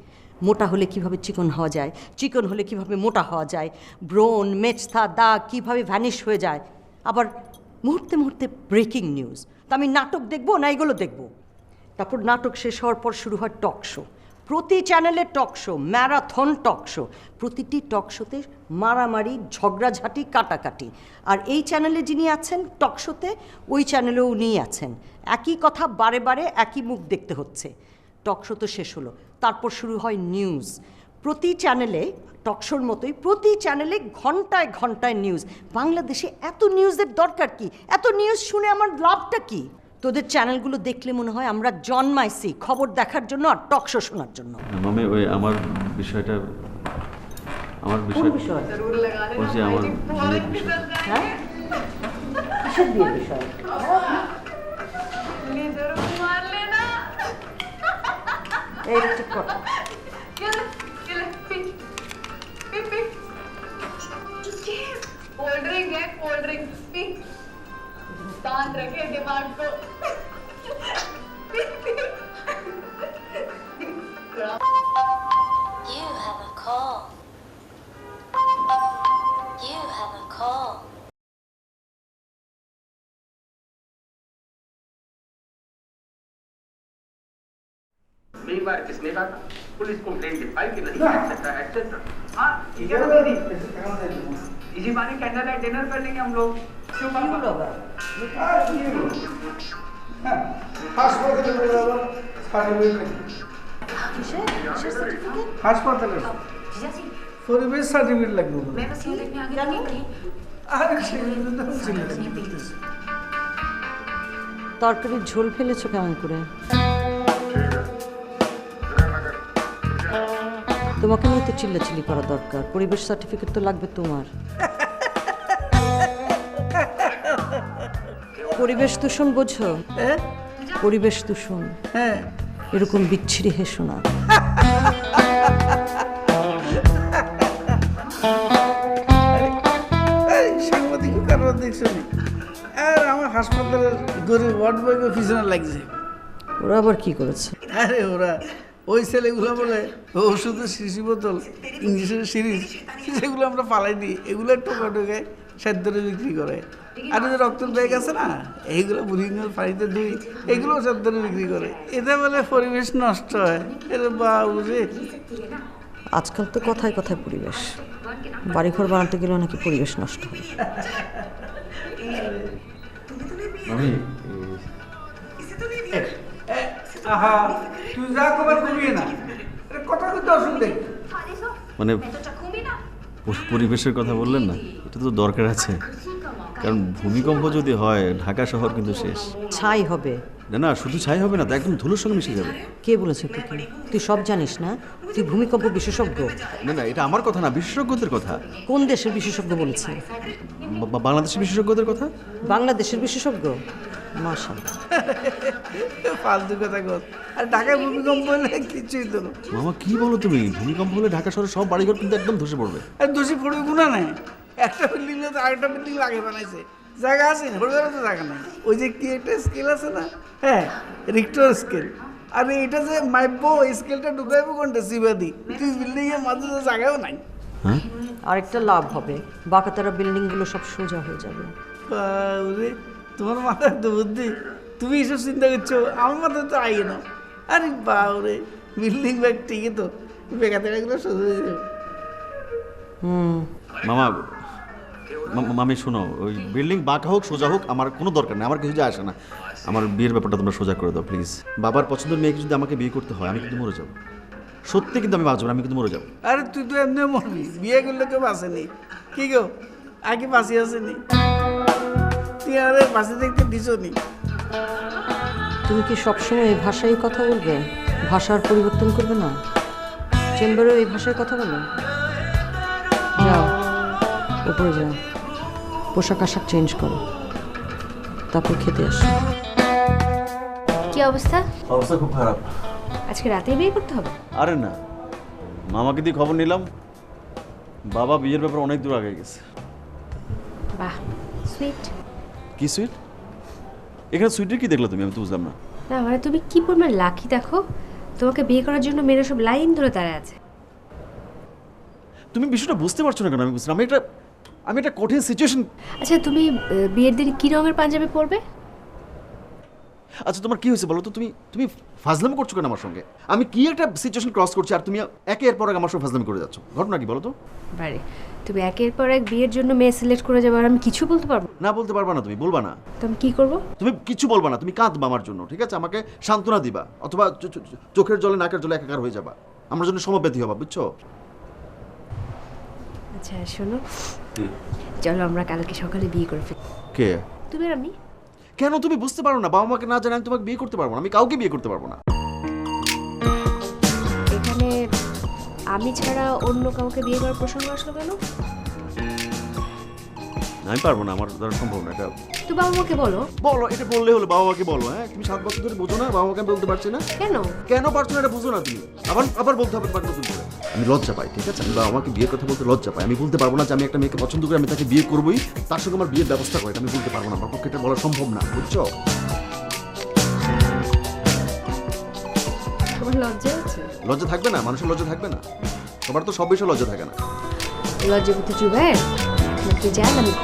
মোটা হলে কিভাবে চিকন হওয়া যায়, চিকন হলে কিভাবে মোটা হওয়া যায়, ব্রণ, মেচথা, দাগ কিভাবে ভ্যানিশ হয়ে যায়, আবার মুহূর্তে মুহূর্তে ব্রেকিং নিউজ। তা আমি নাটক দেখবো না এগুলো দেখবো? তারপর নাটক শেষ হওয়ার পর শুরু হয় টক শো। প্রতি চ্যানেলে talk show, marathon talk show. প্রতিটি টক শোতে মারামারি, ঝগড়াঝাঁটি, কাটাকাটি। আর এই চ্যানেলে যিনি আছেন টক শোতে, ওই চ্যানেলেও উনিই আছেন। একই কথা বারে বারে, একই মুখ দেখতে হচ্ছে। টক শো তো শেষ হলো, তারপর শুরু হয় নিউজ। প্রতি চ্যানেলে টক শোর মতোই প্রতি চ্যানেলে ঘন্টায় ঘন্টায় নিউজ। বাংলাদেশে এত নিউজের দরকার কি? এত নিউজ শুনে আমার লাভটা কি? তোদের চ্যানেলগুলো দেখলে মনে হয় আমরা জন্মাইছি খবর দেখার জন্য আর টক শো শোনার জন্য। মামি ওই আমার বিষয়টা, আমার বিষয় ওই যে আমার বিয়ের বিষয়। হ্যাঁ, কিসের বিয়ের বিষয়? এই ঠিক কথা। कोल्ड ड्रिंक है, कोल्ड ड्रिंक पी। शांत रखे दिमाग को। You have a call. You have a call. एक बार किसने कहा पुलिस कंप्लेंट लिखवाई कि नहीं एक्सेट्रा एक्सेट्रा। हाँ ठीक है ना दीदी, इसी बारे कैंडल लाइट डिनर कर लेंगे हम लोग। क्यों पापा? হাসপাতালে পরিবেশ সার্টিফিকেট লাগবে তরকারির ঝোল ফেলেছো কেমন করে? তোমাকে নিয়ে তো চিল্লাচিল্লি করা দরকার। পরিবেশ সার্টিফিকেট তো লাগবে তোমার। পরিবেশ দূষণ বোঝো? পরিবেশ দূষণ, হ্যাঁ, এরকম বিচ্ছিরি হেসো না। সাংবাদিক কারণ দেখছো নি? আর আমার হাসপাতালের গরিব ওয়ার্ড বয়কে পিছনে লাগছে। ওরা আবার কি করেছে? আরে ওরা ওই ছেলেগুলো বলে ওষুধের শিশি বোতল, ইংলিশের সিরিজ, সেগুলো আমরা পালাই দিই, এগুলো টোকা টোকায় সাধ্যরে বিক্রি করে। আর যে রক্তের ব্যাগ আছে না, এইগুলো বুড়িঙ্গল পানিতে ধুই, এগুলো সাধ্যরে বিক্রি করে। এতে বলে পরিবেশ নষ্ট হয়। এর বাবু রে, আজকাল তো কথায় কথায় পরিবেশ, বাড়িঘর বানাতে গেলেও নাকি পরিবেশ নষ্ট হয়। আহা, তুই যা কবার কমিয়ে না, কথা কিন্তু অসুবিধে। মানে পরিবেশের কথা বললেন না, এটা তো দরকার আছে, কারণ ভূমিকম্প যদি হয় ঢাকা শহর কিন্তু শেষ। ছাই হবে না না, শুধু ছাই হবে না, তা একদম ধুলোর সঙ্গে মিশে যাবে। কে বলেছে তোকে? তুই সব জানিস না? তুই ভূমিকম্প বিশেষজ্ঞ। না না, এটা আমার কথা না, বিশেষজ্ঞদের কথা। কোন দেশের বিশেষজ্ঞ বলেছে? বাংলাদেশের বিশেষজ্ঞদের কথা। বাংলাদেশের বিশেষজ্ঞ? মাশাআল্লাহ, ফালতু কথা কর। আর ঢাকায় ভূমিকম্প হলে কিছুই তো না। মামা কি বলো তুমি? ভূমিকম্প হলে ঢাকা শহরের সব বাড়িঘর কিন্তু একদম ধসে পড়বে। আর দোষী পড়বে গুণা নাই। একটা বিল্ডিং তো আরেকটা বিল্ডিং লাগে বানাইছে, জায়গা আছে, হরিদারও তো জায়গা নাই। ওই যে কি একটা স্কেল আছে না, হ্যাঁ, রিক্টর স্কেল। আর এটা যে মাইবো স্কেলটা ঢুকাইবো কোনটা সিবাদি, তুই বিল্ডিং এর মাঝে তো জায়গাও নাই। আরেকটা লাভ হবে, বাঁকাতারা বিল্ডিং গুলো সব সোজা হয়ে যাবে। বাউরে, তোমার মাথায় তো বুদ্ধি, তুমি এসব চিন্তা করছো, আমার মাথায় তো আগে না। আরে বাউরে, বিল্ডিং ব্যাগ ঠিকই তো, বেকাতারাগুলো সোজা হয়ে যাবে। মামা মামি শোনো, ওই বিল্ডিং বাঁকা হোক সোজা হোক আমার কোনো দরকার নেই, আমার কিছু যায় আসে না। আমার বিয়ের ব্যাপারটা তোমরা সোজা করে দাও প্লিজ। বাবার পছন্দের মেয়েকে যদি আমাকে বিয়ে করতে হয়, আমি কিন্তু মরে যাবো। সত্যি কিন্তু আমি বাঁচবো না, আমি কিন্তু মরে যাবো। আরে তুই তো এমনি মরবি, বিয়ে করলে কেউ বাঁচেনি। কি গো, আগে বাঁচি আসেনি? তুই আরে বাঁচি দেখতে দিছো নি? তুমি কি সবসময় এই ভাষায় কথা বলবে? ভাষার পরিবর্তন করবে না? চেম্বারে এই ভাষায় কথা বলো। যাও উপরে যাও, পোশাক আশাক চেঞ্জ করো, তারপর খেতে আসো। কি অবস্থা? অবস্থা খুব খারাপ। আজকে রাতেই বিয়ে করতে হবে? আরে না, মামাকে দিয়ে খবর নিলাম, বাবা বিয়ের ব্যাপারে অনেক দূর আগে গেছে। বাহ, সুইট। কি সুইট? এখানে সুইটের কি দেখলে তুমি? আমি তো বুঝলাম না। না মানে তুমি কি পরিমাণ লাকি দেখো, তোমাকে বিয়ে করার জন্য মেয়েরা সব লাইন ধরে দাঁড়ায় আছে। তুমি বিষয়টা বুঝতে পারছো না কেন? আমি বুঝলাম, আমি একটা কঠিন সিচুয়েশন। আচ্ছা তুমি বিয়ের দিন কি রঙের পাঞ্জাবি পরবে? আচ্ছা তোমার কি হয়েছে বলো তো? তুমি ফাজলামি করছো কেন আমার সঙ্গে? আমি কি একটা সিচুয়েশন ক্রস করছি আর তুমি একের পর এক আমার সঙ্গে ফাজলামি করে যাচ্ছ। ঘটনা কি বলো তো? বারে, তুমি একের পর এক বিয়ের জন্য মেয়ে সিলেক্ট করে যাবে আর আমি কিছু বলতে পারবো না? বলতে পারবা না, তুমি বলবা না। তো আমি কি করবো? তুমি কিছু বলবা না, তুমি কাঁদবা আমার জন্য, ঠিক আছে? আমাকে সান্ত্বনা দিবা, অথবা চোখের জলে নাকের জলে একাকার হয়ে যাবা, আমার জন্য সমব্যথী হবা, বুঝছো? আচ্ছা শোনো, চলো আমরা কালকে সকালে বিয়ে করে ফেলি। কে? তুমি আর আমি। কেন? তুমি বুঝতে পারো না? বাবা মাকে না জানি আমি তোমাকে বিয়ে করতে পারবো না, আমি কাউকে বিয়ে করতে পারবো না। এখানে আমি ছাড়া অন্য কাউকে বিয়ে করার প্রসঙ্গ আসলো কেন? আমি পারবো না, আমার দ্বারা সম্ভব না এটা। তো বাবা মাকে বলো। বলো, এটা বললে হলো, বাবা মাকে বলো। হ্যাঁ, তুমি 7 বছর ধরে বোঝো না, বাবা মাকে বলতে পারছি না। কেন কেন পারছো না এটা বুঝো না তুমি? আবার বলতে হবে তোমার নতুন করে। আমি লজ্জা পাই, ঠিক আছে? আমি বাবা মাকে বিয়ের কথা বলতে লজ্জা পাই। আমি বলতে পারবো না যে আমি একটা মেয়েকে পছন্দ করি, আমি তাকে বিয়ে করবোই, তার সঙ্গে আমার বিয়ের ব্যবস্থা করে, এটা আমি বলতে পারবো না, আমার পক্ষে এটা বলা সম্ভব না, বুঝছো? তোমার লজ্জা আছে? লজ্জা থাকবে না? মানুষের লজ্জা থাকবে না? তোমার তো সব বিষয়ে লজ্জা থাকে না। লজ্জা করতে চুবায় নাকি যায় না মুখ?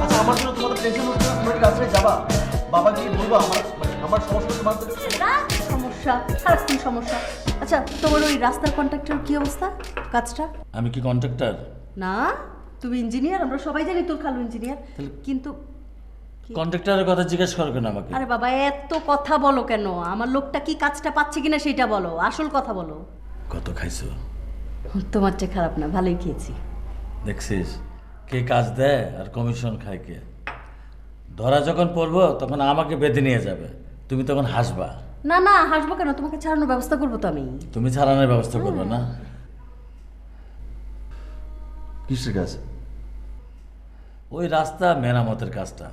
আচ্ছা, আমার জন্য তোমাদের টেনশন হচ্ছে না? তোমরা রাস্তায় যাবা, বাবা গিয়ে বলবো আমার সমস্যা তোমার সমস্যা, সারাক্ষণ সমস্যা। আচ্ছা, তোমার ওই রাস্তার কন্ট্রাক্টর কি অবস্থা, কাজটা? আমি কি কন্ট্রাক্টর? না, তুমি ইঞ্জিনিয়ার, আমরা সবাই জানি তোর খালু ইঞ্জিনিয়ার, কিন্তু কন্ট্রাক্টরের কথা জিজ্ঞেস করো কেন আমাকে? আরে বাবা, এত কথা বলো কেন? আমার লোকটা কি কাজটা পাচ্ছে কিনা সেটা বলো, আসল কথা বলো। কত খাইছো? তোমার চেয়ে খারাপ না, ভালোই খেয়েছি। দেখছিস কে কাজ দেয় আর কমিশন খায় কে? ধরা যখন পড়বো তখন আমাকে বেঁধে নিয়ে যাবে, তুমি তখন হাসবা। না না, হাসবো কেন? তোমাকে ছাড়ানোর ব্যবস্থা করবো তো আমি। তুমি ছাড়ানোর ব্যবস্থা করবে না? কিসের কাজ? ওই রাস্তা মেরামতের কাজটা।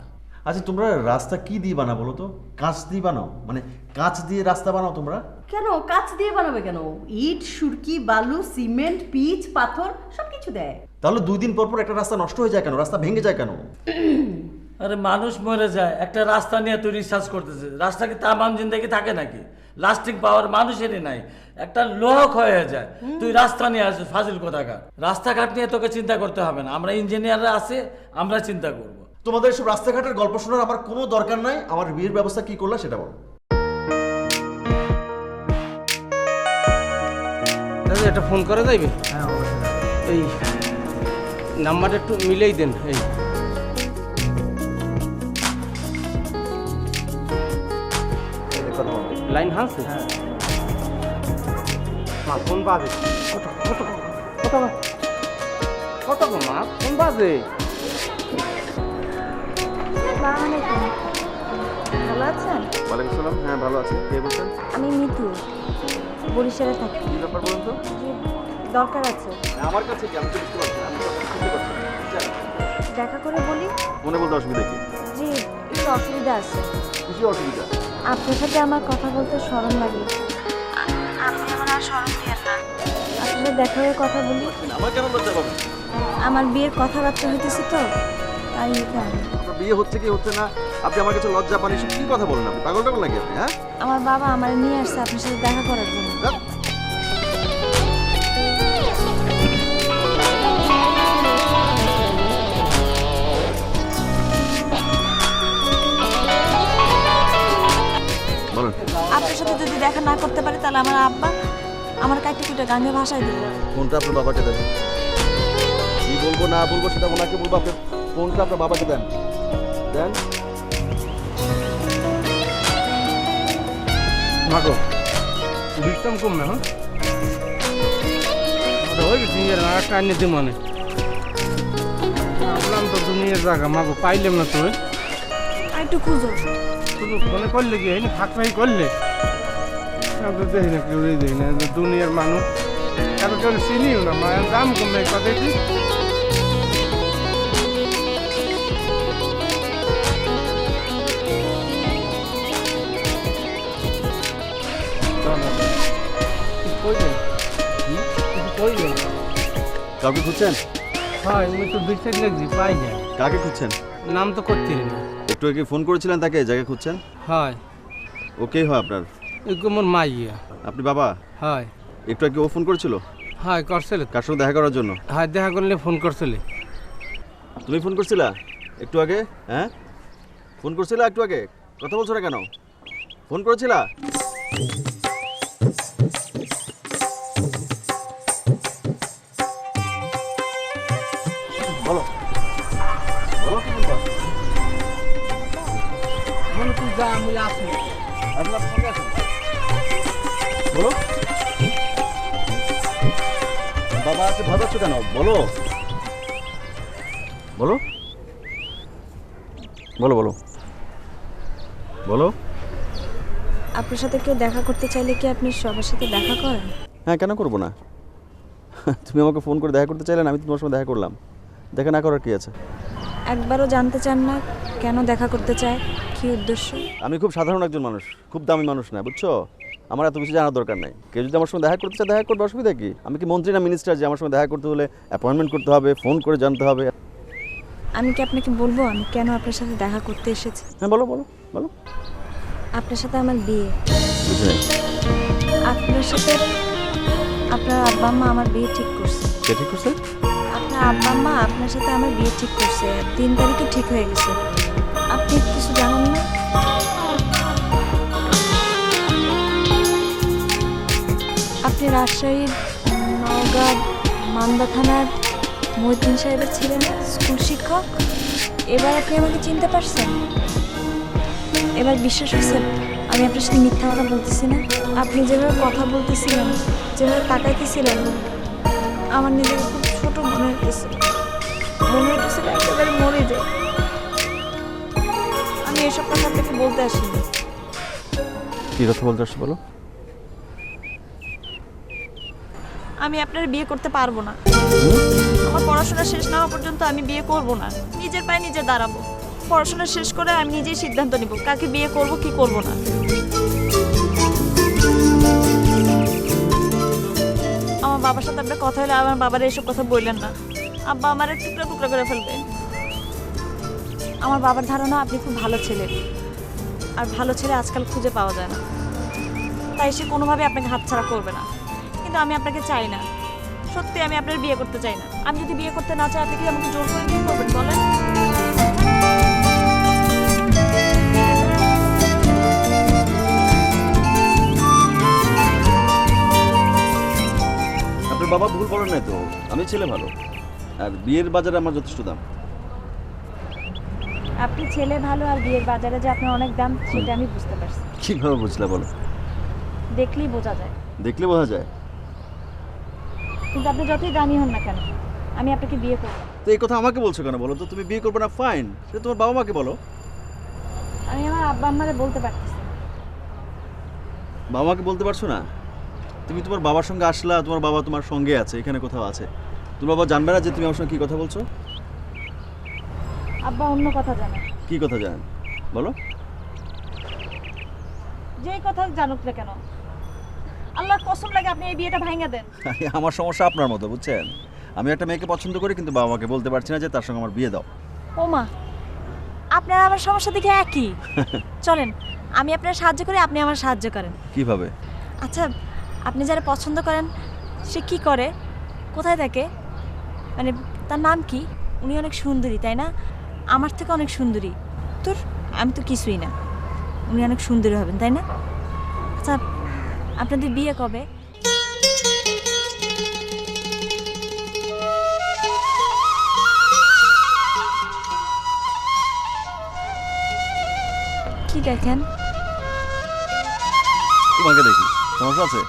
আচ্ছা, তোমরা রাস্তা কি দিয়ে বানাও বলো তো? কাঁচ দিয়ে বানাও? মানে কাঁচ দিয়ে রাস্তা বানাও তোমরা? কেন কাঁচ দিয়ে বানাবে কেন? ইট, সুরকি, বালু, সিমেন্ট, পিচ, পাথর সব কিছু দেয়। তাহলে 2 দিন পর পর একটা রাস্তা নষ্ট হয়ে যায় কেন? রাস্তা ভেঙে যায় কেন? আরে মানুষ মরে যায়, একটা রাস্তা নিয়ে তুই রিসার্চ করতেছে। রাস্তা কি তামাম জিন্দেগি থাকে নাকি? লাস্টিং পাওয়ার মানুষেরই নাই, একটা লোক হয়ে যায়। তুই রাস্তা নিয়ে আসিস, ফাজিল কোথাকার। রাস্তাঘাট নিয়ে তোকে চিন্তা করতে হবে না, আমরা ইঞ্জিনিয়াররা আছে, আমরা চিন্তা করব। তোমাদের এসব রাস্তাঘাটের গল্প শোনার আমার কোনো দরকার নাই। আমার বিয়ের ব্যবস্থা কি করলা সেটা বলো। দাদা, একটা ফোন করা যাইবে? এই নাম্বারটা একটু মিলেই দেন। এই লাইন হাসে? মা ফোন বাজে। কত মা ফোন বাজে? ভালো আছেন? ওয়ালাইকুম সালাম। হ্যাঁ, ভালো আছি। কে বলছেন? আমি মিতু, বরিশালে থাকি। কি ব্যাপার বলুন তো? দরকার আছে। আমার কাছে কি? আমি তো বুঝতে পারছি না, আমি তো বুঝতে পারছি না। দেখা করে বলি। মনে বলতে অসুবিধা কি? জি, একটু অসুবিধা আছে। কিছু অসুবিধা? আপনার সাথে আমার কথা বলতে শরম লাগে। আপনি আমার আর শরম দিয়েন না। আসলে দেখা হয়ে কথা বলি। আমার কেন লজ্জা পাবে? আমার বিয়ের কথাবার্তা হইতেছে তো, তাই কেন? আপনার বিয়ে হচ্ছে কি হচ্ছে না, আপনি আমার কাছে লজ্জা পান, এসব কি কথা বলেন আপনি? পাগল টাগল নাকি আপনি? হ্যাঁ, আমার বাবা আমার নিয়ে আসছে আপনার সাথে দেখা করার জন্য। বলেন। আপনার সাথে যদি দেখা না করতে পারে তাহলে আমার আব্বা আমার কাইটে কুটে গাঙ্গে ভাষায় দিল। ফোনটা আপনার বাবাকে দেন। কি বলবো না বলবো সেটা ওনাকে বলবো। আপনি ফোনটা আপনার বাবাকে দেন। দেন। মাগো দিতাম কম না? হ্যাঁ, ওই দুনিয়ার একটা আনিয়ে দে মানে বললাম তো, দুনিয়ার জায়গা মাগো পাইলাম না। তো একটু খুঁজো। শুধু ফোনে করলে কি হয় না? ফাঁক ফাঁকি করলে দেখি না, কেউ দেখি না। দুনিয়ার মানুষ কারো কেউ চিনিও না। মায়ের দাম কমে কথা কি? কাউকে খুঁজছেন? হ্যাঁ, আমি তো দুই সাইড লাগছি, পাই না। কাকে খুঁজছেন? নাম তো করতে না। একটু আগে ফোন করেছিলেন তাকে, জায়গা খুঁজছেন? হয়। ওকে, হয় আপনার? মোর মাইয়া। আপনি বাবা? হয়। একটু আগে ও ফোন করেছিল? হয়, করছিল। কার সঙ্গে দেখা করার জন্য? হয়, দেখা করলে ফোন করছিল। তুমি ফোন করছিলা একটু আগে? হ্যাঁ, ফোন করছিলা একটু আগে? কথা বলছো না কেন? ফোন করেছিলা? বলো বলো, কি বলবা? বলো, তুই যা, আমি আসি। আসলে আপনি সঙ্গে আসেন। বলো। বাবা আছে, ভয় পাচ্ছ কেন? বলো বলো বলো বলো। বলো। আপনার সাথে কেউ দেখা করতে চাইলে কি আপনি সবার সাথে দেখা করেন? হ্যাঁ, কেন করবো না? তুমি আমাকে ফোন করে দেখা করতে চাইলে আমি তো তোমার সঙ্গে দেখা করলাম, দেখা না করার কি আছে? একবারও জানতে চান না কেন দেখা করতে চায়, কি উদ্দেশ্য? আমি খুব সাধারণ একজন মানুষ, খুব দামি মানুষ না, বুঝছো? আমার এত কিছু জানার দরকার নাই। কেউ যদি আমার সঙ্গে দেখা করতে চায় দেখা করবে, অসুবিধা কি? আমি কি মন্ত্রী না মিনিস্টার যে আমার সঙ্গে দেখা করতে হলে অ্যাপয়েন্টমেন্ট করতে হবে, ফোন করে জানতে হবে? আমি কি আপনাকে বলবো আমি কেন আপনার সাথে দেখা করতে এসেছি? হ্যাঁ, বলো বলো বলো। আপনার সাথে আমার বিয়ে। বুঝি নাই। আপনার সাথে আপনার আব্বা আম্মা আমার বিয়ে ঠিক করছে। কে ঠিক করছে? আপনার আব্বা আম্মা আপনার সাথে আমার বিয়ে ঠিক করছে, 3 তারিখে ঠিক হয়ে গেছে। আপনি কিছু জানেন না? আপনি রাজশাহীর নওগাঁ মান্দা থানার মহিউদ্দিন সাহেবের ছিলেন স্কুল শিক্ষক। এবার আপনি আমাকে চিনতে পারছেন? এবার বিশ্বাস হচ্ছে আমি আপনার সাথে মিথ্যা কথা বলতেছি না? আপনি যেভাবে কথা বলতেছিলেন, যেভাবে তাকাইতেছিলেন, আমার নিজেকে খুব ছোট মনে হইতেছিল। মনে হইতেছিল একেবারে মরে যায়। আমি এসব কথা আপনাকে বলতে আসিনি। কি কথা বলতে আসছো বলো? আমি আপনার বিয়ে করতে পারবো না। আমার পড়াশোনা শেষ না হওয়া পর্যন্ত আমি বিয়ে করব না। নিজের পায়ে নিজে দাঁড়াবো। পড়াশোনা শেষ করে আমি নিজেই সিদ্ধান্ত নিব কাকে বিয়ে করব কি করব না। আমার বাবার সাথে আপনার কথা হলে আমার বাবার এসব কথা বললেন না। আব্বা আমার টুকরা টুকরা করে ফেলবে। আমার বাবার ধারণা আপনি খুব ভালো ছেলে, আর ভালো ছেলে আজকাল খুঁজে পাওয়া যায় না, তাই সে কোনোভাবে আপনাকে হাতছাড়া করবে না। কিন্তু আমি আপনাকে চাই না, সত্যি আমি আপনার বিয়ে করতে চাই না। আমি যদি বিয়ে করতে না চাই আপনি কি আমাকে জোর করে বিয়ে করবেন বলেন? আপনার বাবা ভুল বলেন নাই তো, আমি ছেলে ভালো, আর বিয়ের বাজারে আমার যথেষ্ট দাম। আপনি ছেলে ভালো আর বিয়ের বাজারে যে আপনার অনেক দাম সেটা আমি বুঝতে পারছি। কিভাবে বুঝলে বলো? দেখলেই বোঝা যায়। দেখলে বোঝা যায়? কিন্তু আপনি যতই দামি হন না কেন আমি আপনাকে বিয়ে করব। তো এই কথা আমাকে বলছো কেন বলো তো? তুমি বিয়ে করবে না, ফাইন, সেটা তোমার বাবা মাকে বলো। আমি আমার আব্বা আম্মারে বলতে পারতেছি। বাবা মাকে বলতে পারছো না? তুমি তোমার বাবার সঙ্গে আসলা, তোমার বাবা তোমার সঙ্গে আছে, এখানে কোথাও আছে, তোমার বাবা জানবে না যে তুমি আমার সঙ্গে কি কথা বলছো? আব্বা অন্য কথা জানে। কি কথা জানেন বলো? যে কথা জানুক না কেন, আল্লাহ কসম লাগে আপনি এই বিয়েটা ভাঙা দেন। আমার সমস্যা আপনার মতো, বুঝছেন? আমি একটা মেয়েকে পছন্দ করি কিন্তু বাবা মাকে বলতে পারছি না যে তার সঙ্গে আমার বিয়ে দাও। ও মা, আপনার আমার সমস্যা দেখে একই। চলেন আমি আপনার সাহায্য করি, আপনি আমার সাহায্য করেন। কিভাবে? আচ্ছা, আপনি যারা পছন্দ করেন সে কি করে, কোথায় থাকে, মানে তার নাম কি? উনি অনেক সুন্দরী তাই না? আমার থেকে অনেক সুন্দরী। তোর আমি তো কিছুই না, উনি অনেক সুন্দরী হবেন তাই না? আচ্ছা, আপনাদের বিয়ে কবে? কি দেখেন? তোমাকে দেখি, সমস্যা আছে?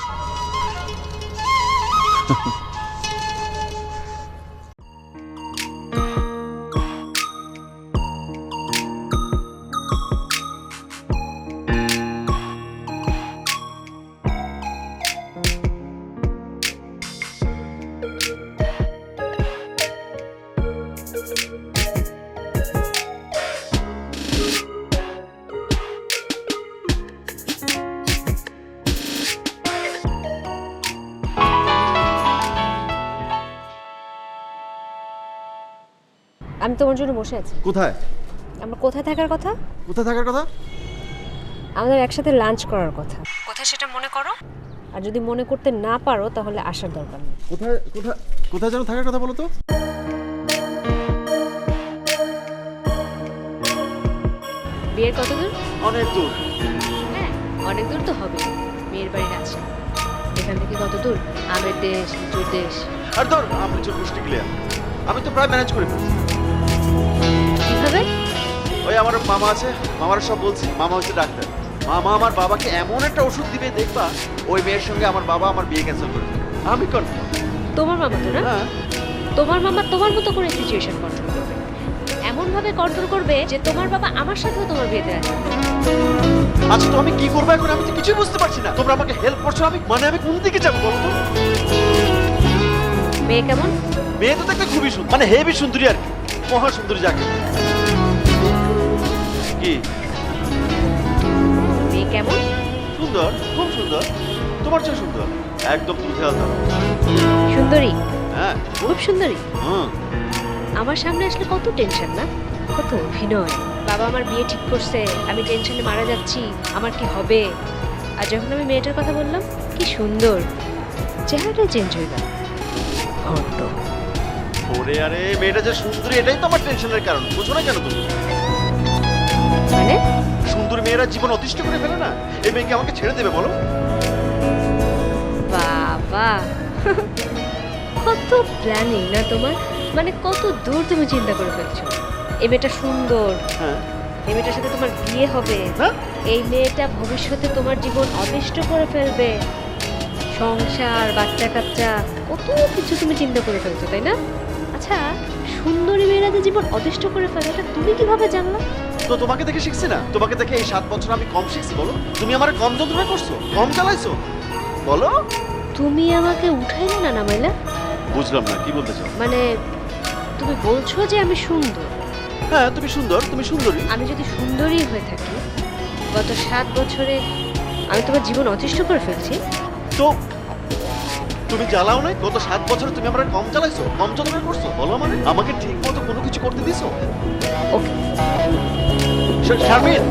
আমি তোমার জন্য বসে আছি। কোথায়? আমরা কোথায় থাকার কথা? কোথায় থাকার কথা? আমাদের একসাথে লাঞ্চ করার কথা। কোথায় সেটা মনে করো, আর যদি মনে করতে না পারো তাহলে আসার দরকার নেই। কোথায় কোথায় কোথায় যেন থাকার কথা বলো তো? বিয়ের কত দূর? অনেক দূর। হ্যাঁ, অনেক দূর তো হবে। মেয়ের বাড়ি রাজশাহী, এখান থেকে কত দূর? আমের দেশ, লিচুর দেশ। আর ধর আমি লিচুর গোষ্ঠী ক্লিয়ার, আমি তো প্রায় ম্যানেজ করে ফেলছি। কিভাবে? ওই আমার মামা আছে, মামার সব বলছি, মামা হচ্ছে ডাক্তার। মামা আমার বাবাকে এমন একটা ওষুধ দিবে দেখবা ওই মেয়ের সঙ্গে আমার বাবা আমার বিয়ে ক্যান্সেল করে দেবে। আমি তোমার মামা তো না? তোমার মামা তোমার মতো করে সিচুয়েশন কন্ট্রোল করবে। এমন এমনভাবে কন্ট্রোল করবে যে তোমার বাবা আমার সাথেও তোমার বিয়েতে রাজি। আচ্ছা তো আমি কি করবো এখন? আমি তো কিছুই বুঝতে পারছি না। তোমরা আমাকে হেল্প করছো, আমি আমি কোন দিকে যাবো বলো তো? মেয়ে কেমন? মেয়ে তো দেখতে খুবই সুন্দর, মানে হেভি সুন্দরী আর কি, মহা সুন্দরী যাকে। কি মেয়ে কেমন? সুন্দর, খুব সুন্দর, তোমার চেয়ে সুন্দর, একদম দুধে আধা। সুন্দরী? হ্যাঁ খুব সুন্দরী। হুম। আমার সামনে আসলে কত টেনশন না, কত অভিনয়। বাবা আমার বিয়ে ঠিক করছে, আমি টেনশনে মারা যাচ্ছি, আমার কি হবে। আর যখন আমি মেয়েটার কথা বললাম, কি সুন্দর, চেহারাটাই চেঞ্জ হয়ে গেল। ওরে আরে, মেয়েটা যে সুন্দরী এটাই তো আমার টেনশনের কারণ, বুঝো না কেন তুমি? মানে সুন্দরী মেয়েরা জীবন অতিষ্ঠ করে ফেলে না, এই মেয়েকে আমাকে ছেড়ে দেবে বলো? বাবা কত প্ল্যানিং না তোমার, মানে কত দূর তুমি চিন্তা করে ফেলছো। এই মেয়েটা সুন্দর, এই মেয়েটার সাথে তোমার বিয়ে হবে, এই মেয়েটা ভবিষ্যতে তোমার জীবন অতিষ্ঠ করে ফেলবে, সংসার, বাচ্চা কাচ্চা, কত কিছু তুমি চিন্তা করে ফেলছো, তাই না? আচ্ছা, সুন্দরী মেয়েরা যে জীবন অতিষ্ঠ করে ফেলে এটা তুমি কিভাবে জানলা? তো তোমাকে দেখে শিখছি না? তোমাকে দেখে এই 7 বছর আমি কম শিখছি বলো? তুমি আমার কম যন্ত্রণা করছো, কম চালাইছো বলো? তুমি আমাকে উঠাইলে না নামাইলা? বুঝলাম না, কি বলতে চাও? মানে তুমি বলছো যে আমি সুন্দর। হ্যাঁ তুমি সুন্দর, তুমি সুন্দরী। আমি যদি সুন্দরী হয়ে থাকি, গত 7 বছরে আমি তোমার জীবন অতিষ্ঠ করে ফেলছি। তো তুমি জ্বালাও নাই? গত 7 বছরে তুমি আমার কম চালাইছো, কম যন্ত্রণা করছো বলো? মানে আমাকে ঠিক মতো কোনো কিছু করতে দিছো? ওকে শারমিন,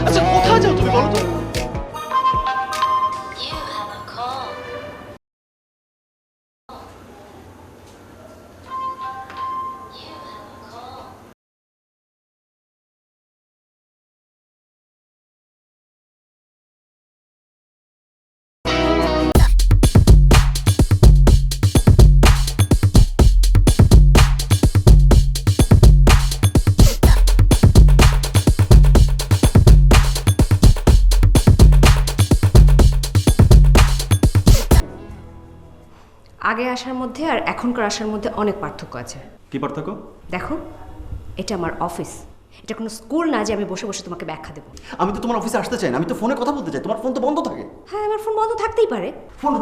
আচ্ছা কোথায় যাও তুমি বলো তো? আগে আসার মধ্যে আর এখনকার আসার মধ্যে অনেক পার্থক্য আছে। কি পার্থক্য? দেখো, এটা আমার অফিস, এটা কোনো স্কুল না যে আমি বসে বসে তোমাকে ব্যাখ্যা দেবো। আমি তো তোমার অফিসে আসতে চাই না, আমি তো ফোনে কথা বলতে চাই, তোমার ফোন তো বন্ধ থাকে। হ্যাঁ, আমার ফোন বন্ধ থাকতেই পারে। ফোন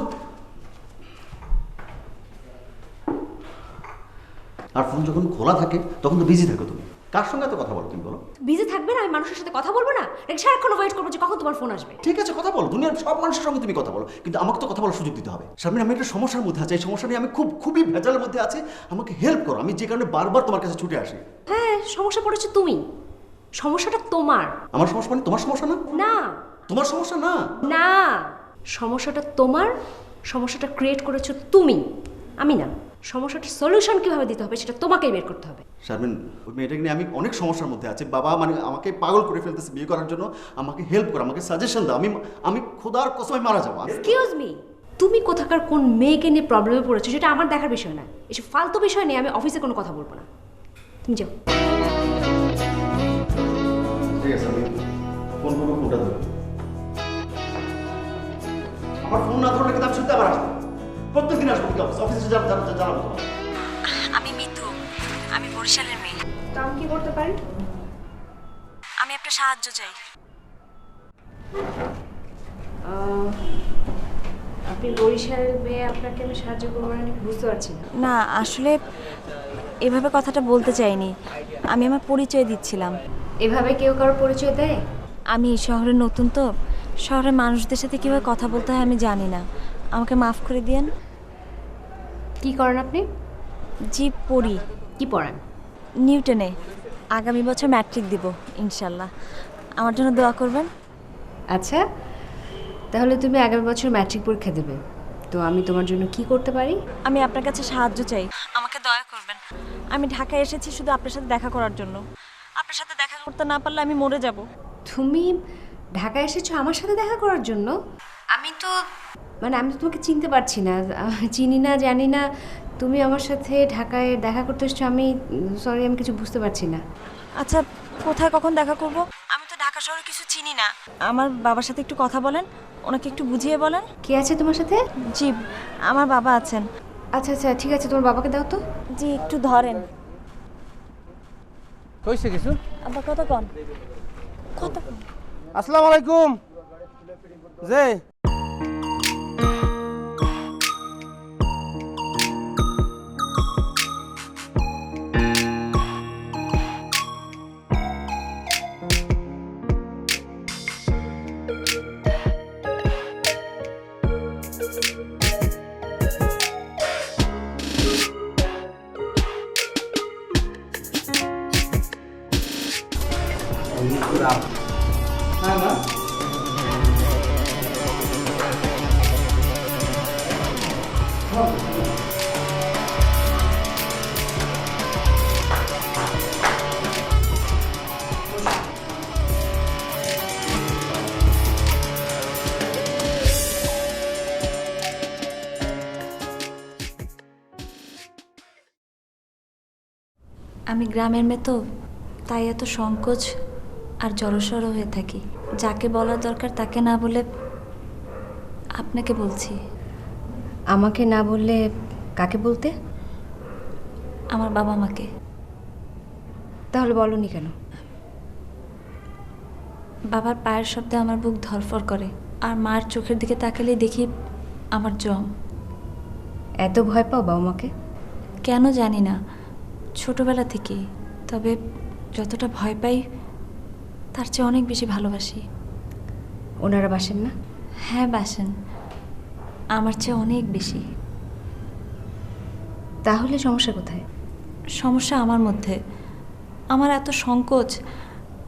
আর ফোন যখন খোলা থাকে তখন তো বিজি থাকো তুমি। কার সঙ্গে এত কথা বলো তুমি বলো? বিজি থাকবে না? আমি মানুষের সাথে কথা বলবো না? সারাক্ষণ ওয়েট করবো যে কখন তোমার ফোন আসবে। ঠিক আছে কথা বলো, দুনিয়ার সব মানুষের সঙ্গে তুমি কথা বলো, কিন্তু আমাকে তো কথা বলার সুযোগ দিতে হবে। শারমিন, আমি একটা সমস্যার মধ্যে আছি, এই সমস্যা নিয়ে আমি খুবই ভেজালের মধ্যে আছি, আমাকে হেল্প করো। আমি যে কারণে বারবার তোমার কাছে ছুটে আসি। হ্যাঁ, সমস্যা পড়েছে তুমি, সমস্যাটা তোমার। আমার সমস্যা মানে তোমার সমস্যা না? না, তোমার সমস্যা না। না, সমস্যাটা তোমার, সমস্যাটা ক্রিয়েট করেছো তুমি, আমি না। সমস্যাটার সলিউশন কিভাবে দিতে হবে সেটা তোমাকেই বের করতে হবে। শারমিন, ওই মেয়েটাকে নিয়ে আমি অনেক সমস্যার মধ্যে আছি। বাবা মানে আমাকে পাগল করে ফেলতেছে বিয়ে করার জন্য, আমাকে হেল্প করো, আমাকে সাজেশন দাও। আমি খোদার কসমে মারা যাবো। এক্সকিউজ মি, তুমি কোথাকার কোন মেয়েকে নিয়ে প্রবলেমে পড়েছো সেটা আমার দেখার বিষয় না। এসব ফালতু বিষয় নিয়ে আমি অফিসে কোনো কথা বলবো না। তুমি যাও। ঠিক আছে, আমি ফোন করবো, ফোনটা ধরো। আমার ফোন না ধরলে কিন্তু আমি শুনতে আবার আসবো, প্রত্যেকদিন আসবো অফিসে জানাবো তোমার। আমি মিতু, আমি বরিশালের মেয়ে। তো আমি কি করতে পারি? আমি একটা সাহায্য চাই। আপনি বরিশালের মেয়ে, আপনাকে আমি সাহায্য করবো না বুঝতে পারছি না। না, আসলে এভাবে কথাটা বলতে চাইনি, আমি আমার পরিচয় দিচ্ছিলাম। এভাবে কেউ কারো পরিচয় দেয়? আমি এই শহরে নতুন, তো শহরের মানুষদের সাথে কীভাবে কথা বলতে হয় আমি জানি না, আমাকে মাফ করে দিয়েন। কি করেন আপনি? জি পড়ি। কি পড়েন? নিউটনে। আগামী বছর ম্যাট্রিক দিব ইনশাল্লাহ, আমার জন্য দোয়া করবেন। আচ্ছা, তাহলে তুমি আগামী বছর ম্যাট্রিক পরীক্ষা দেবে, তো আমি তোমার জন্য কি করতে পারি? আমি আপনার কাছে সাহায্য চাই, আমাকে দয়া করবেন। আমি ঢাকায় এসেছি শুধু আপনার সাথে দেখা করার জন্য, আপনার সাথে দেখা করতে না পারলে আমি মরে যাব। তুমি ঢাকায় এসেছো আমার সাথে দেখা করার জন্য? আমি তো তোমাকে চিনতে পারছি না, চিনি না, জানি না তুমি আমার সাথে ঢাকায় দেখা করতে এসছো। আমি সরি, আমি কিছু বুঝতে পারছি না। আচ্ছা, কোথায় কখন দেখা করব? আমি তো ঢাকা শহরে কিছু চিনি না। আমার বাবার সাথে একটু কথা বলেন, ওনাকে একটু বুঝিয়ে বলেন। কে আছে তোমার সাথে? জি, আমার বাবা আছেন। আচ্ছা আচ্ছা, ঠিক আছে, তোমার বাবাকে দাও তো। জি, একটু ধরেন। কইছে কিছু? আব্বা কত কন কত আসসালামু আলাইকুম। যে আমি গ্রামের মেয়ে তো, তাই এত সংকোচ আর জড়সড় হয়ে থাকি। যাকে বলার দরকার তাকে না বলে আপনাকে বলছি। আমাকে না বললে কাকে বলতে? আমার বাবা মাকে। তাহলে বলনি কেন? বাবার পায়ের শব্দে আমার বুক ধরফর করে, আর মার চোখের দিকে তাকালেই দেখি আমার জম। এত ভয় পাও বাবা মাকে? কেন জানি না, ছোটবেলা থেকেই। তবে যতটা ভয় পাই তার চেয়ে অনেক বেশি ভালোবাসি। ওনারা বাসেন না? হ্যাঁ বাসেন, আমার চেয়ে অনেক বেশি। তাহলে সমস্যা কোথায়? সমস্যা আমার মধ্যে। আমার এত সংকোচ,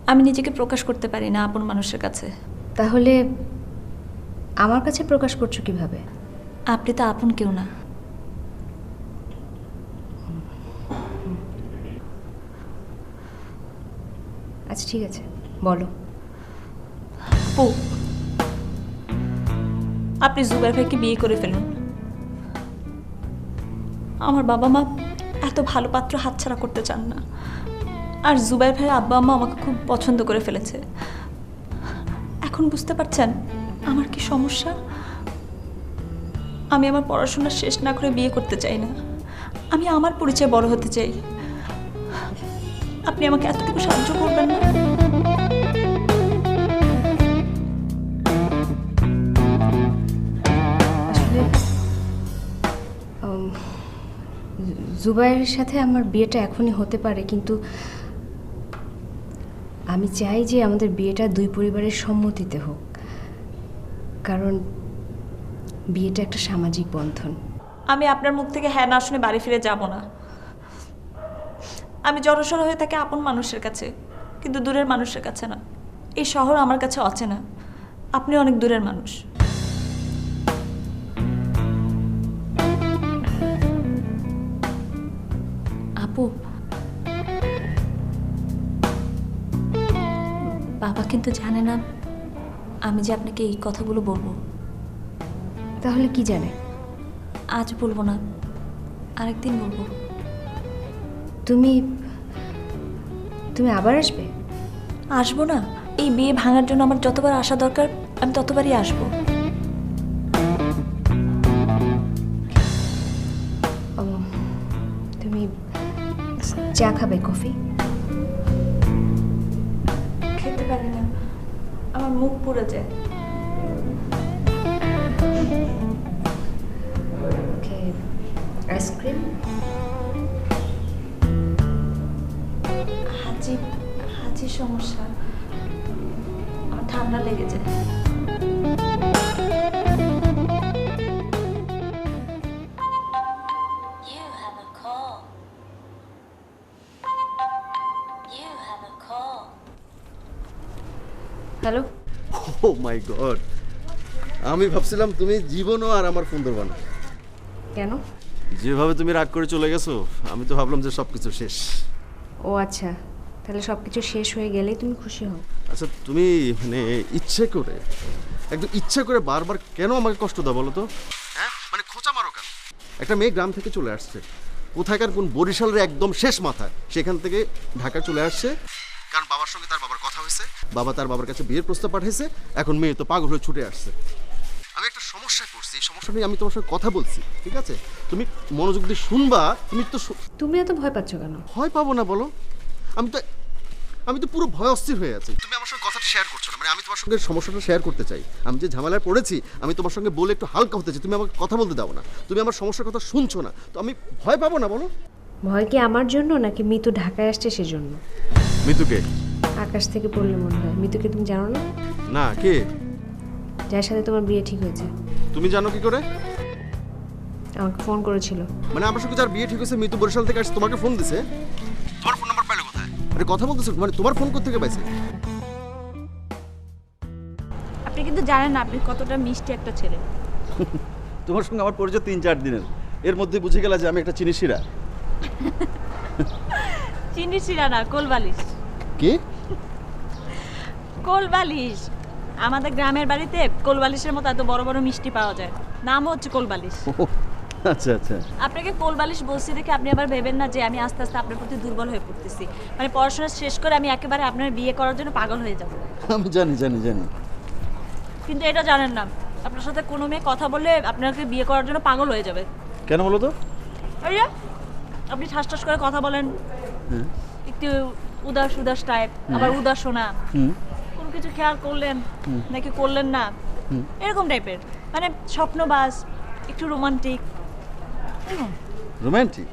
আমি নিজেকে প্রকাশ করতে পারি না আপন মানুষের কাছে। তাহলে আমার কাছে প্রকাশ করছো কিভাবে? আপনি তো আপন কেউ না। আচ্ছা ঠিক আছে, বলো। আপনি জুবাইর ভাইকে বিয়ে করে ফেলুন। আমার বাবা মা এত ভালো পাত্র হাতছাড়া করতে চান না, আর জুবাইর ভাইয়ের আব্বা আম্মা আমাকে খুব পছন্দ করে ফেলেছে। এখন বুঝতে পারছেন আমার কি সমস্যা? আমি আমার পড়াশোনা শেষ না করে বিয়ে করতে চাই না। আমি আমার পরিচয়ে বড় হতে চাই। আপনি আমাকে এতটুকু সাহায্য করবেন না? আসলে জুবাইরের সাথে আমার বিয়েটা এখনই হতে পারে, কিন্তু আমি চাই যে আমাদের বিয়েটা দুই পরিবারের সম্মতিতে হোক, কারণ বিয়েটা একটা সামাজিক বন্ধন। আমি আপনার মুখ থেকে হ্যাঁ না শুনে বাড়ি ফিরে যাব না। আমি জড়সড় হয়ে থাকি আপন মানুষের কাছে, কিন্তু দূরের মানুষের কাছে না। এই শহর আমার কাছে অচেনা, আপনি অনেক দূরের মানুষ। আপু, বাবা কিন্তু জানে না আমি যে আপনাকে এই কথাগুলো বলবো। তাহলে কি জানে? আজ বলবো না, আরেকদিন বলবো। তুমি আবার আসবে? আসবো না? এই বিয়ে ভাঙার জন্য আমার যতবার আসা দরকার আমি ততবারই আসবো। তুমি চা খাবে? কফি খেতে পারি না, আমার মুখ পুড়ে যায়। আইসক্রিম? হাঁচির সমস্যা, আমার ঠান্ডা লেগে যায়। You have a call. You have a call. Hello. Oh my god, আমি ভাবছিলাম তুমি জীবনও আর আমার ফোন ধরবা না। কেন? যেভাবে তুমি রাগ করে চলে গেছো, আমি তো ভাবলাম যে সব কিছু শেষ। ও আচ্ছা, তাহলে সব কিছু শেষ হয়ে গেলেই তুমি খুশি হও? আচ্ছা, তুমি মানে একদম ইচ্ছে করে বারবার কেন আমাকে কষ্ট দাও বলো তো? হ্যাঁ, মানে খোঁচা মারো কেন? একটা মেয়ে গ্রাম থেকে চলে আসছে, কোথাকার কোন বরিশালের একদম শেষ মাথায়, সেখান থেকে ঢাকা চলে আসছে, কারণ বাবার সঙ্গে তার বাবার কথা হয়েছে, বাবা তার বাবার কাছে বিয়ের প্রস্তাব পাঠাইছে, এখন মেয়ে তো পাগল হয়ে ছুটে আসছে। আমি একটা সমস্যায় পড়ছি, এই সমস্যা নিয়ে আমি তোমার সঙ্গে কথা বলছি, ঠিক আছে? তুমি মনোযোগ দিয়ে শুনবা। তুমি এত ভয় পাচ্ছ কেন? ভয় পাবো না বলো? আমি তো আমি তো পুরো ভয় অস্থির হয়ে আছি। তুমি আমার সঙ্গে কথাটা শেয়ার করছো না, মানে আমি তোমার সঙ্গে সমস্যাটা শেয়ার করতে চাই। আমি যে ঝামেলায় পড়েছি আমি তোমার সঙ্গে বলে একটু হালকা হতে চাই, তুমি আমাকে কথা বলতে দাও না, তুমি আমার সমস্যার কথা শুনছো না, তো আমি ভয় পাবো না বলো? ভয় কি আমার জন্য নাকি মিতু ঢাকায় আসছে সেজন্য? মিতুকে? আকাশ থেকে পড়লে মনে হয়। মিতুকে তুমি জানো না? না, কে? যার সাথে তোমার বিয়ে ঠিক হয়েছে। তুমি জানো কি করে? আমাকে ফোন করেছিল। মানে আমার সঙ্গে যার বিয়ে ঠিক হয়েছে মিতু বরিশাল থেকে আসছে, তোমাকে ফোন দিছে? তোমার ফোন নাম্বার পাইলো কোথায়? আরে কথা বলতেছো মানে তোমার ফোন কোথা থেকে পাইছে? আপনি কিন্তু জানেন না আপনি কতটা মিষ্টি একটা ছেলে। তোমার সঙ্গে আমার পরিচয় 3-4 দিনের, এর মধ্যে বুঝে গেলা যে আমি একটা চিনি শিরা। চিনি শিরা না, কোলবালিশ। কি? কোলবালিশ। আমাদের গ্রামের বাড়িতে কোলবালিশের মতো এত বড় বড় মিষ্টি পাওয়া যায়, নাম হচ্ছে কোলবালিশ। আচ্ছা আচ্ছা। আপনাকে কোলবালিশ বলছি দেখে আপনি আবার ভেবেন না যে আমি আস্তে আস্তে আপনার প্রতি দুর্বল হয়ে পড়তেছি। মানে পড়াশোনা শেষ করে আমি একেবারে আপনার বিয়ে করার জন্য পাগল হয়ে যাব। আমি জানি জানি জানি। কিন্তু এটা জানেন না, আপনার সাথে কোনো মেয়ে কথা বললে আপনাকে বিয়ে করার জন্য পাগল হয়ে যাবে। কেন বলো তো? এই যে আপনি ঠাস ঠাস করে কথা বলেন, একটু উদাস উদাস টাইপ, আবার উদাসনা, কোনো কিছু খেয়াল করলেন নাকি করলেন না এরকম টাইপের, মানে স্বপ্নবাজ, একটু রোমান্টিক। রোমান্টিক?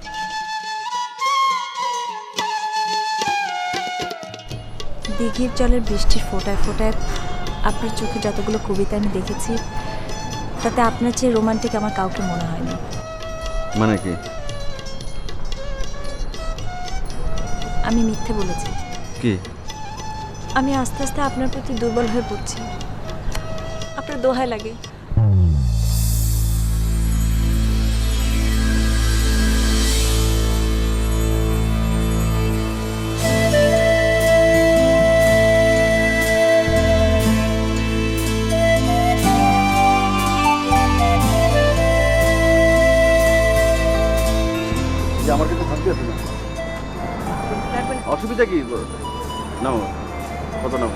দিঘির জলের বৃষ্টির ফোঁটায় ফোঁটায় আপনার চোখে যতগুলো কবিতা আমি দেখেছি তাতে আপনার চেয়ে রোমান্টিক আমার কাউকে মনে হয়নি। মানে কি? আমি মিথ্যে বলেছি। কি? আমি আস্তে আস্তে আপনার প্রতি দুর্বল হয়ে পড়ছি। আপনার দোহাই লাগে। আমার কিন্তু ভাবতে আছে না, অসুবিধা কি? নাও কত নাও।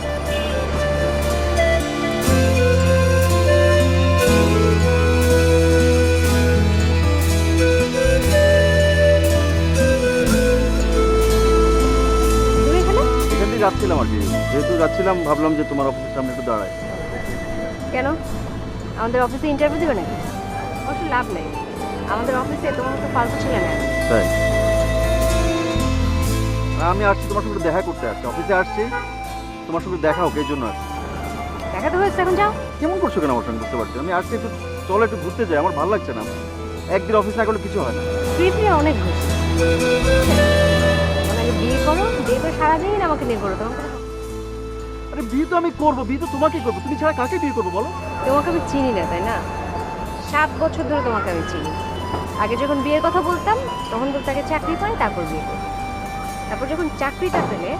এখান থেকে যাচ্ছিলাম আর কি, যেহেতু যাচ্ছিলাম ভাবলাম যে তোমার অফিসের সামনে একটু দাঁড়াই। কেন? আমাদের অফিসে ইন্টারভিউ দিবে নাকি? অবশ্য লাভ নেই, আমাদের অফিসে তোমার মতো ফালতু ছেলে না। তাই? আমি আসছি তোমার সঙ্গে দেখা করতে, আসছি অফিসে আসছি তোমার সঙ্গে দেখা হোক এই জন্য আসছি। দেখা তো হয়েছে, এখন যাও। কেমন করছো কেন আমার সঙ্গে? বুঝতে পারছি আমি আসছি, একটু চলো একটু ঘুরতে যাই, আমার ভালো লাগছে না, একদিন অফিস না করলে কিছু হয় না। ফ্রি অনেক ঘুরছি। মানে বিয়ে করো, বিয়ে করে সারাদিন আমাকে নিয়ে করো, তোমার কোনো। আরে বিয়ে তো আমি করবো, বিয়ে তো তোমাকেই করবো, তুমি ছাড়া কাকে বিয়ে করবো বলো? তোমাকে আমি চিনি না, তাই না? 7 বছর ধরে তোমাকে আমি চিনি। আগে যখন বিয়ের কথা বলতাম তখন বলতে আগে চাকরি পাই তারপর বিয়ে করবো। তারপর যখন চাকরিটা পেলে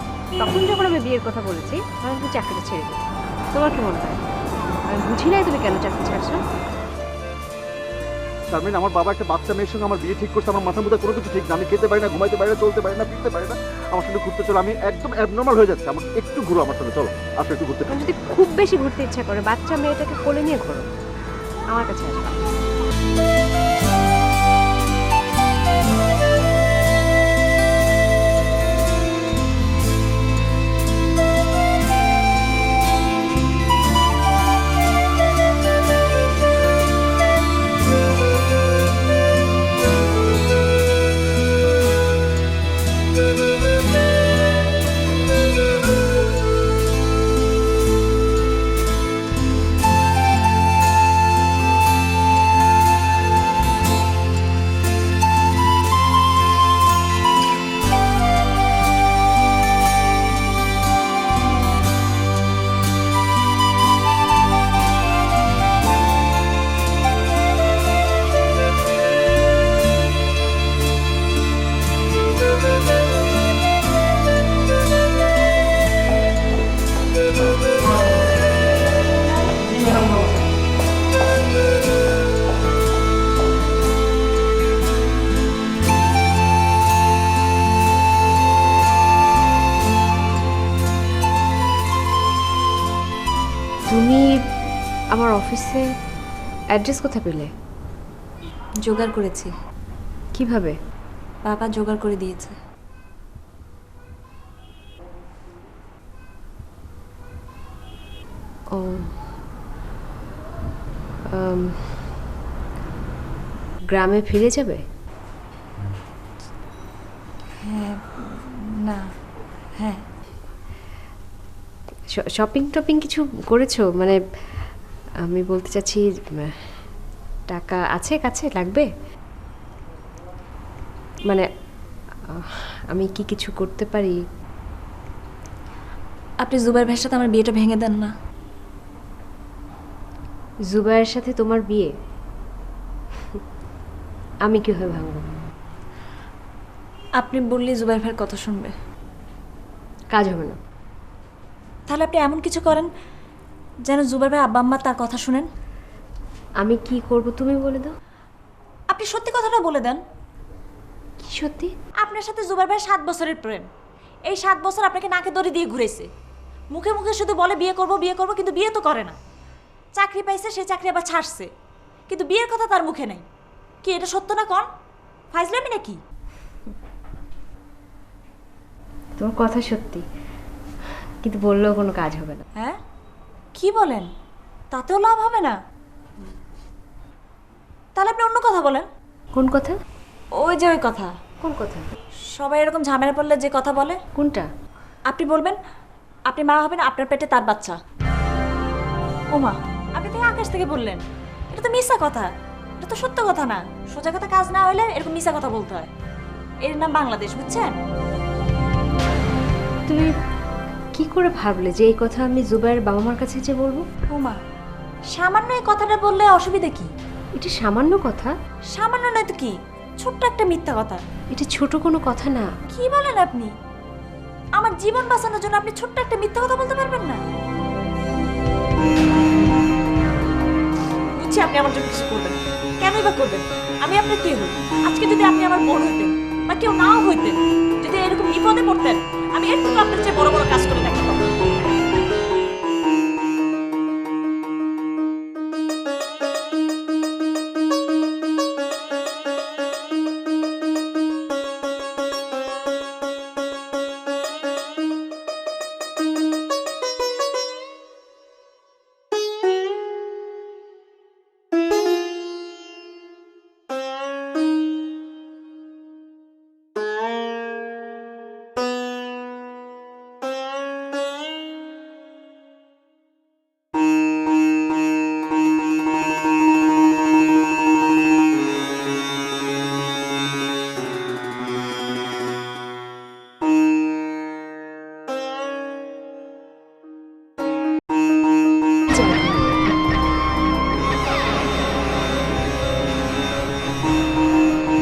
তখন যখন আমি বিয়ের কথা বলেছি তখন তুমি চাকরিটা ছেড়ে দিই। তোমার কি মনে হয় আমি বুঝি নাই তুমি কেন চাকরি ছাড়ছো? তার মানে আমার বাবা একটা বাচ্চা মেয়ের সঙ্গে আমার বিয়ে ঠিক করছে, আমার মাথার মধ্যে কোনো কিছু ঠিক না, আমি খেতে পারি না, ঘুমাইতে পারি না, চলতে পারি না, ফিরতে পারি না, আমার সঙ্গে ঘুরতে চলো, আমি একদম অ্যাবনর্মাল হয়ে যাচ্ছে, আমার একটু ঘুরো আমার সঙ্গে, চলো আসো একটু ঘুরতে। তুমি যদি খুব বেশি ঘুরতে ইচ্ছা করে বাচ্চা মেয়েটাকে কোলে নিয়ে ঘোরো, আমার কাছে আসবে। তুমি আমার অফিসে অ্যাড্রেস কোথায় পেলে? জোগাড় করেছি। কিভাবে? বাবা জোগাড় করে দিয়েছে। ও গ্রামে ফিরে যাবে? হ্যাঁ, না, হ্যাঁ। শপিং টপিং কিছু করেছো? মানে আমি বলতে চাচ্ছি, টাকা আছে কাছে, লাগবে? মানে আমি কি কিছু করতে পারি? আপনি জুবাইর ভাইয়ের সাথে আমার বিয়েটা ভেঙে দেন না। জুবাইয়ের সাথে তোমার বিয়ে আমি কিভাবে ভাঙবো? আপনি বললে জুবাইর ভাইয়ের কথা শুনবে, কাজ হবে না। তাহলে আপনি এমন কিছু করেন যেন জুবাইর ভাই আব্বা আম্মা তার কথা শুনেন। আমি কি করব তুমি বলে দাও। আপনি সত্যি কথাটা বলে দেন। কি সত্যি? আপনার সাথে জুবাইর ভাইয়ের 7 বছরের প্রেম। এই 7 বছর আপনাকে নাকে দড়ি দিয়ে ঘুরেছে, মুখে মুখে শুধু বলে বিয়ে করব বিয়ে করব, কিন্তু বিয়ে তো করে না। চাকরি পাইছে, সেই চাকরি আবার ছাড়ছে, কিন্তু বিয়ের কথা তার মুখে নেই। কি এটা সত্য না? কোন ফাইজলামি নাকি? তোমার কথা সত্যি, কিন্তু বললেও কোনো কাজ হবে না। হ্যাঁ, কি বলেন? তাতেও লাভ হবে না? তাহলে আপনি অন্য কথা বলেন। কোন কথা? ওই যে ওই কথা। কোন কথা? সবাই এরকম ঝামেলা পড়লে যে কথা বলে। কোনটা? আপনি বলবেন আপনি মা হবেন, আপনার পেটে তার বাচ্চা। ও মা, আপনি তো আকাশ থেকে বললেন। এটা তো মিথ্যা কথা, এটা তো সত্য কথা না। সোজা কথা কাজ না হলে এরকম মিথ্যা কথা বলতে হয়। এর নাম বাংলাদেশ, বুঝছেন? তুমি কি করে ভাবলে যে এই কথা আমি জুবাইয়ের বাবা মার কাছে যে বলবো? ও মা, সামান্য এই কথাটা বললে অসুবিধা কি? এটা সামান্য কথা? সামান্য নয় তো কি, ছোট্ট একটা মিথ্যা কথা। এটা ছোট কোনো কথা না। কি বলেন আপনি? আমার জীবন বাঁচানোর জন্য আপনি ছোট্ট একটা মিথ্যা কথা বলতে পারবেন না? বুঝছি আপনি আমার জন্য কিছু করবেন। কেনই বা করবেন? আমি আপনার কে হই? আজকে যদি আপনি আমার বোন হইতেন বা কেউ নাও হইতেন, যদি এরকম বিপদে পড়তেন, আমি এর থেকে আপনার চেয়ে বড় বড় কাজ করে দেখাতাম।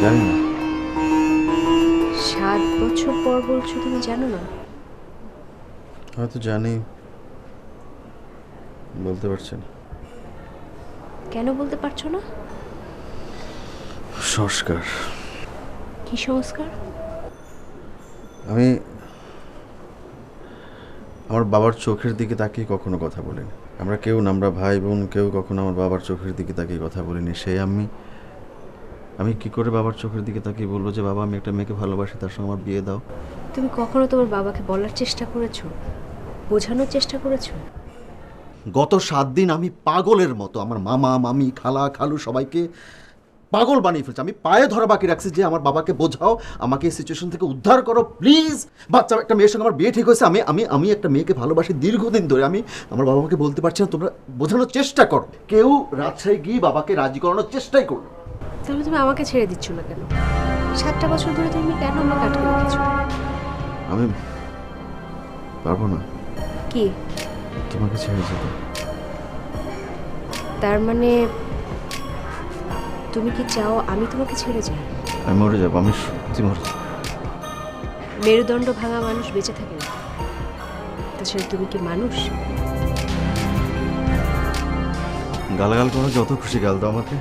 জানি না। 7 বছর পর বলছো তুমি জানো না? হয়তো জানি, বলতে পারছি না। কেন বলতে পারছো না? সংস্কার। কি সংস্কার? আমি আমার বাবার চোখের দিকে তাকিয়ে কখনো কথা বলিনি। আমরা কেউ না, আমরা ভাই বোন কেউ কখনো আমার বাবার চোখের দিকে তাকিয়ে কথা বলিনি। সেই আমি কি করে বাবার চোখের দিকে তাকিয়ে বলবো যে বাবা আমি একটা মেয়েকে ভালোবাসি, তার সঙ্গে আমার বিয়ে দাও? তুমি কখনো তোমার বাবাকে বলার চেষ্টা করেছো, বোঝানোর চেষ্টা করেছো? গত 7 দিন আমি পাগলের মতো আমার মামা মামি খালা খালু সবাইকে পাগল বানিয়ে ফেলছি। আমি পায়ে ধরা বাকি রাখছি যে আমার বাবাকে বোঝাও, আমাকে এই সিচুয়েশন থেকে উদ্ধার করো প্লিজ। বাচ্চা একটা মেয়ের সঙ্গে আমার বিয়ে ঠিক হয়েছে, আমি একটা মেয়েকে ভালোবাসি দীর্ঘদিন ধরে। আমি আমার বাবাকে বলতে পারছি না, তোমরা বোঝানোর চেষ্টা করো। কেউ রাজশাহী গিয়ে বাবাকে রাজি করানোর চেষ্টাই করো। তাহলে তুমি আমাকে ছেড়ে দিচ্ছ না কেন? 7টা বছর ধরে তুমি কেন আমাকে আটকে রেখেছো? আমি পারবো না। কি? তোমাকে ছেড়ে যেতে। তার মানে তুমি কি চাও আমি তোমাকে ছেড়ে যাই? আমি মরে যাবো, আমি সত্যি মরে যাবো। মেরুদণ্ড ভাঙা মানুষ বেঁচে থাকে না। তাছাড়া তুমি কি মানুষ? গালাগাল করো, যত খুশি গাল দাও আমাকে,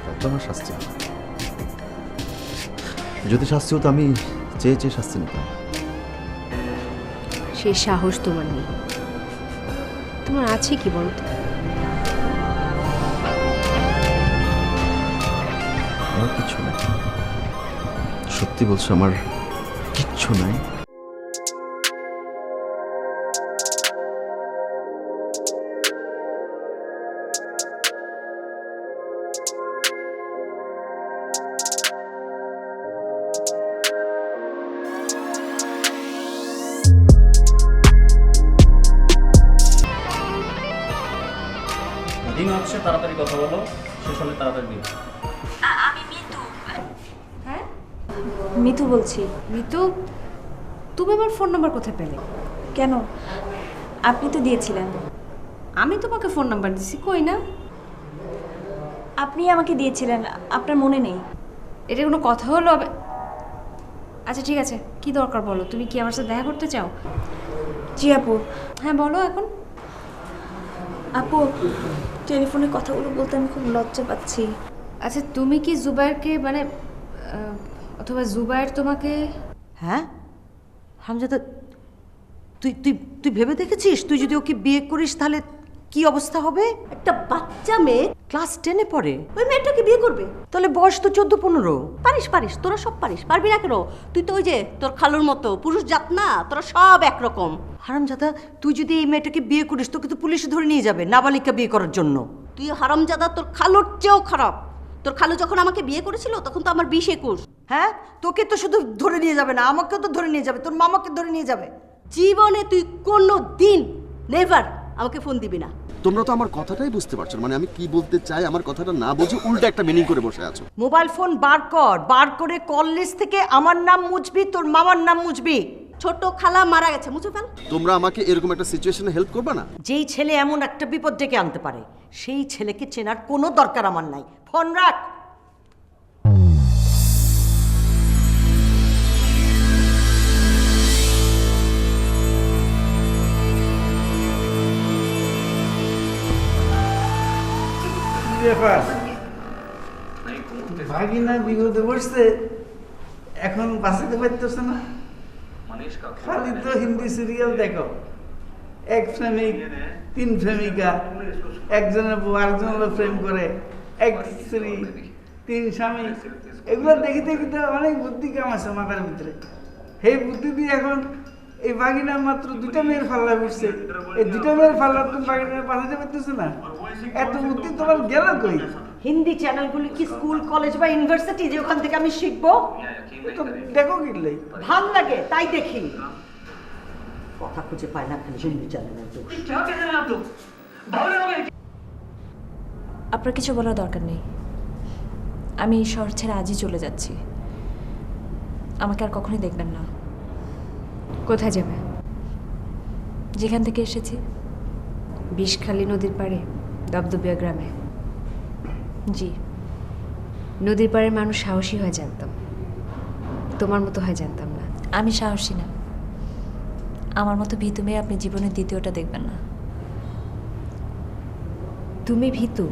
তত আমার শাস্তি হবে। যদি শাস্তি হতো আমি চেয়ে চেয়ে শাস্তি নিতাম। সেই সাহস তোমার নেই। তোমার আছে কি বলো তো? আমার কিচ্ছু নাই, সত্যি বলছো, আমার কিচ্ছু নাই। হচ্ছে তাড়াতাড়ি কথা বলো, শেষ হলে তাড়াতাড়ি দিও। আমি মিতু। হ্যাঁ, মিতু বলছি। মিতু, তুমি আমার ফোন নাম্বার কোথায় পেলে? কেন, আপনি তো দিয়েছিলেন। আমি তোমাকে ফোন নাম্বার দিছি, কই না? আপনি আমাকে দিয়েছিলেন, আপনার মনে নেই? এটা কোনো কথা হলো? আচ্ছা ঠিক আছে, কি দরকার বলো। তুমি কি আমার সাথে দেখা করতে চাও? জি আপু। হ্যাঁ বলো এখন। আপু, টেলিফোনে কথাগুলো বলতে আমি খুব লজ্জা পাচ্ছি। আচ্ছা তুমি কি জুবাইরকে মানে অথবা জুবাইর তোমাকে? হ্যাঁ হামজাদা, তুই তুই তুই ভেবে দেখেছিস তুই যদি ওকে বিয়ে করিস তাহলে কি অবস্থা হবে? একটা বাচ্চা মেয়ে ক্লাস 10-এ পড়ে, ওই মেয়েটাকে বিয়ে করবে? তাহলে বয়স তো 14-15। পারিস পারিস, তোরা সব পারিস। পারবি না কেন? তুই তো ওই যে তোর খালুর মতো পুরুষ জাত না, তোরা সব একরকম। হারামজাদা, তুই যদি এই মেয়েটাকে বিয়ে করিস তোকে তো পুলিশে ধরে নিয়ে যাবে নাবালিকা বিয়ে করার জন্য। তুই হারামজাদা, তোর খালুর চেয়েও খারাপ। তোর খালু যখন আমাকে বিয়ে করেছিল তখন তো আমার 20-21। হ্যাঁ, তোকে তো শুধু ধরে নিয়ে যাবে না, আমাকেও তো ধরে নিয়ে যাবে, তোর মামাকে ধরে নিয়ে যাবে। জীবনে তুই কোনো দিন নেভার আমাকে ফোন দিবি না। তোমরা তো আমার কথাটাই বুঝতে পারছো না, মানে আমি কি বলতে চাই আমার কথাটা না বুঝে উল্টা একটা মিনিং করে বসে আছো। মোবাইল ফোন বার করে কল লিস্ট থেকে আমার নাম মুছবি, তোর মামার নাম মুছবি। ছোট খালা মারা গেছে, মুছে ফেল। তোমরা আমাকে এরকম একটা সিচুয়েশনে হেল্প করবে না? যেই ছেলে এমন একটা বিপদ ডেকে আনতে পারে সেই ছেলেকে চেনার কোনো দরকার আমার নাই। ফোন রাখ। ভাগিনা বিপদে বসছে, এখন বাঁচাতে পারতেছে না। খালি তো হিন্দি সিরিয়াল দেখো, এক প্রেমিক 3 প্রেমিকা, একজনের বউ আরেকজনের প্রেম করে, এক স্ত্রী 3 স্বামী। এগুলো দেখি দেখি তো অনেক বুদ্ধি কাম আছে মাথার ভিতরে। সেই বুদ্ধি দিয়ে এখন এই বাগিনা মাত্র 2টা মেয়ের ফাল্লা করছে। এই 2টা মেয়ের ফাল্লা তুমি বাগিনা বাঁচাতে পারতেছে না। এত বুদ্ধি তোমার গেল কই? হিন্দি চ্যানেলগুলি কি স্কুল কলেজ বা ইউনিভার্সিটি যে ওখান থেকে আমি শিখবো? দেখো কিনলেই ভাল লাগে তাই দেখি, কথা খুঁজে পায় না খালি হিন্দি চ্যানেলের দোষ। আপনার কিছু বলার দরকার নেই। আমি এই শহর ছেড়ে আজই চলে যাচ্ছি। আমাকে আর কখনোই দেখবেন না। কোথায় যাবে? যেখান থেকে এসেছি, বিষখালী নদীর পাড়ে দবদবিয়া গ্রামে। জি, নদীর পাড়ের মানুষ সাহসী হয় জানতাম, তোমার মতো হয় জানতাম না। আমি সাহসী না, আমার মতো ভীতু মেয়ে আপনি জীবনের দ্বিতীয়টা দেখবেন না। তুমি ভীতু?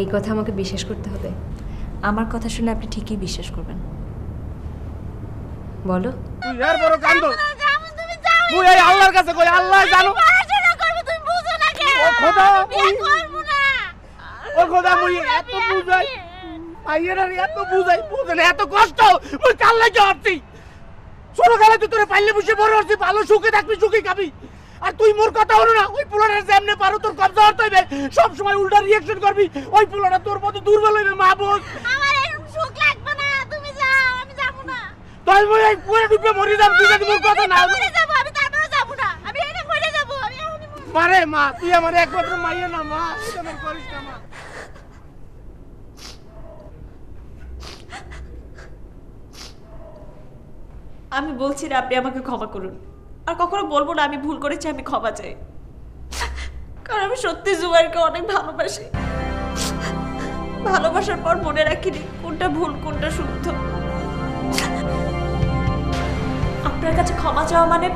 এই কথা আমাকে বিশ্বাস করতে হবে? আমার কথা শুনে আপনি ঠিকই বিশ্বাস করবেন। বলো। তুই এর বড় কান্দ তুই এই আল্লাহর কাছে কই, আল্লাহ জানো। ও খোদা, ও খোদা, মুই এত বুঝাই আইয়ার এত বুঝাই বুঝে না, এত কষ্ট মুই কাল লাগে হচ্ছি। ছোট কালে তুই তোরে পাইলে বসে বড় হচ্ছি, ভালো সুখে থাকবি, সুখে খাবি। আর তুই মোর কথা হলো না, ওই পোলাটা যেমনে পারো তোর কবজা হতে হইবে, সব সময় উল্টা রিঅ্যাকশন করবি। ওই পোলাটা তোর মতো দুর্বল হইবে। মা বোন, আমার এরকম সুখ লাগবে না, তুমি যাও, আমি যাব না। তাই মই এই পুরো ডুবে মরি যাব, তুই যদি মোর কথা না মরে যাব, আমি তারপরে যাব না, আমি এনে মরে যাব। আমি মারে মা, তুই আমার একমাত্র মাইয়া না মা, এটা আমার করিস না মা। আমি বলছি না আপনি আমাকে ক্ষমা করুন, আর কখনো বলবো না আমি ভুল করেছি, আমি ক্ষমা চাই। কারণ আমি সত্যি জুবাইরকে অনেক ভালোবাসি। ভালোবাসার পর মনে রাখিনি কোনটা ভুল কোনটা শুদ্ধ। আপনার কাছে ক্ষমা চাওয়া মানে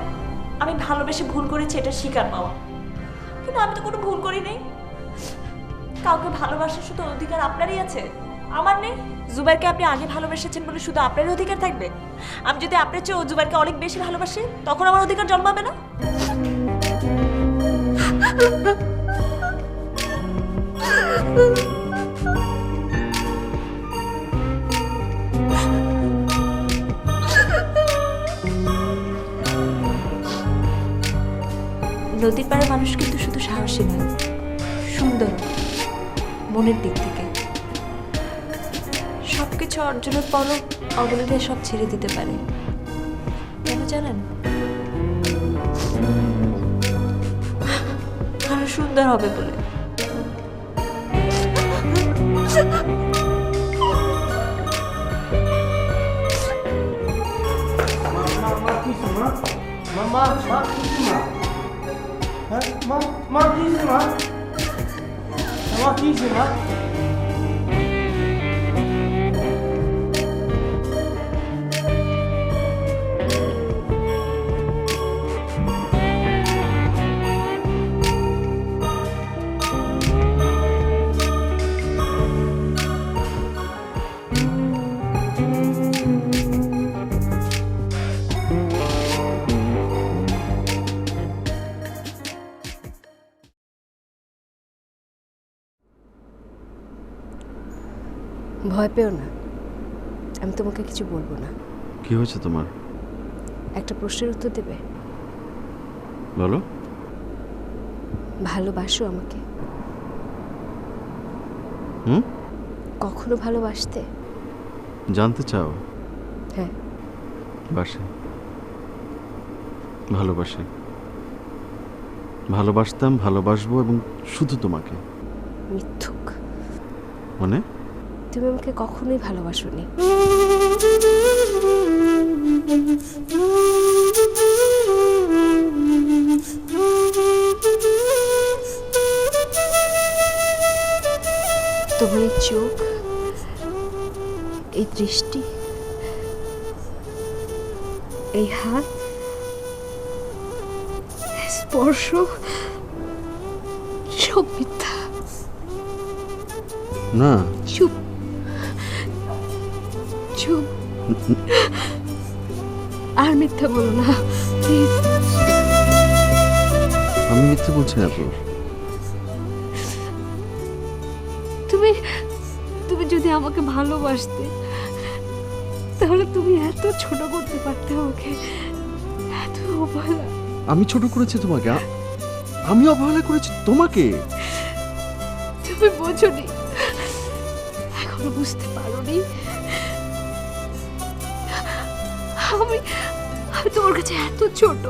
আমি ভালোবেসে ভুল করেছি এটা স্বীকার পাওয়া, কিন্তু আমি তো কোনো ভুল করি নাই। কাউকে ভালোবাসার শুধু অধিকার আপনারই আছে, আমার নেই। জুবাইরকে আপনি আগে ভালোবেসেছেন বলে শুধু আপনারই অধিকার থাকবে? আমি যদি আপনার চেয়ে জুবাইরকে অনেক বেশি ভালোবাসি তখন আমার অধিকার জন্মাবে না? নদীর পাড়ের মানুষ কিন্তু শুধু সাহসী নয়, সুন্দর মনের দিক থেকে। সবকিছু অর্জনের পরও অবলীলায় সব ছেড়ে দিতে পারে। কেন জানেন? কারণ আরো সুন্দর হবে বলে। ভয় পেও না, আমি তোমাকে কিছু বলবো না। কি হয়েছে তোমার? একটা প্রশ্নের উত্তর দেবে? বলো। ভালোবাসো আমাকে? কখনো ভালোবাসতে? জানতে চাও? হ্যাঁ। বাসে, ভালোবাসি, ভালোবাসতাম, ভালোবাসবো এবং শুধু তোমাকে। মিথ্যুক। মানে? তুমি আমাকে কখনোই ভালোবাসোনি। তোমার এই চোখ, এই দৃষ্টি, এই হাত, স্পর্শ সব মিথ্যা। না। চুপ চুপ, আর মিথ্যা বলো না প্লিজ। আমি মিথ্যে বলছি না তো। তুমি তুমি যদি আমাকে ভালোবাসতে তাহলে তুমি এত ছোট করতে পারতে আমাকে, এত অবহেলা। আমি ছোট করেছি তোমাকে? আমি অবহেলা করেছি তোমাকে? তুমি বোঝোনি, এখনো বুঝতে পারোনি। আমি আমি তোমার কাছে এত ছোট,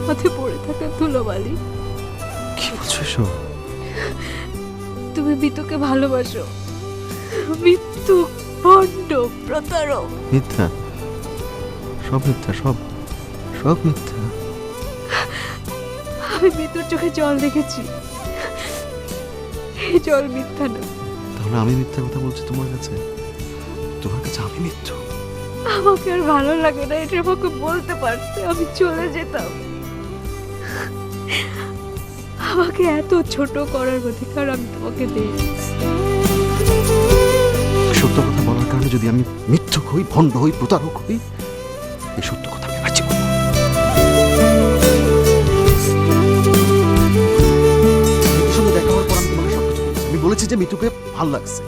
হাতে পড়ে থাকা ধুলোবালি। কি বলছো এসব? তুমি মিতুকে ভালোবাসো। মিতু ভণ্ড, প্রতারক। মিথ্যা, সব মিথ্যা, সব সব মিথ্যা। আমি মিতুর চোখে জল দেখেছি, এই জল মিথ্যা না। তাহলে আমি মিথ্যা কথা বলছি তোমার কাছে? তোমার কাছে আমি মিথ্যা? আমাকে আর ভালো লাগে না, এটা আমাকে বলতে পারতে আমি চলে যেতাম। আমাকে এত ছোট করার অধিকার আমি তোমাকে দিই। সত্য কথা বলার কারণে যদি আমি মিথ্যুক হই, ভণ্ড হই, প্রতারক হই, এই সত্য কথা আমি বাঁচি বলবো। মিতুর সঙ্গে দেখা হওয়ার পর আমি তোমাকে সবকিছু বলেছি। আমি বলেছি যে মিতুকে ভাল লাগছে।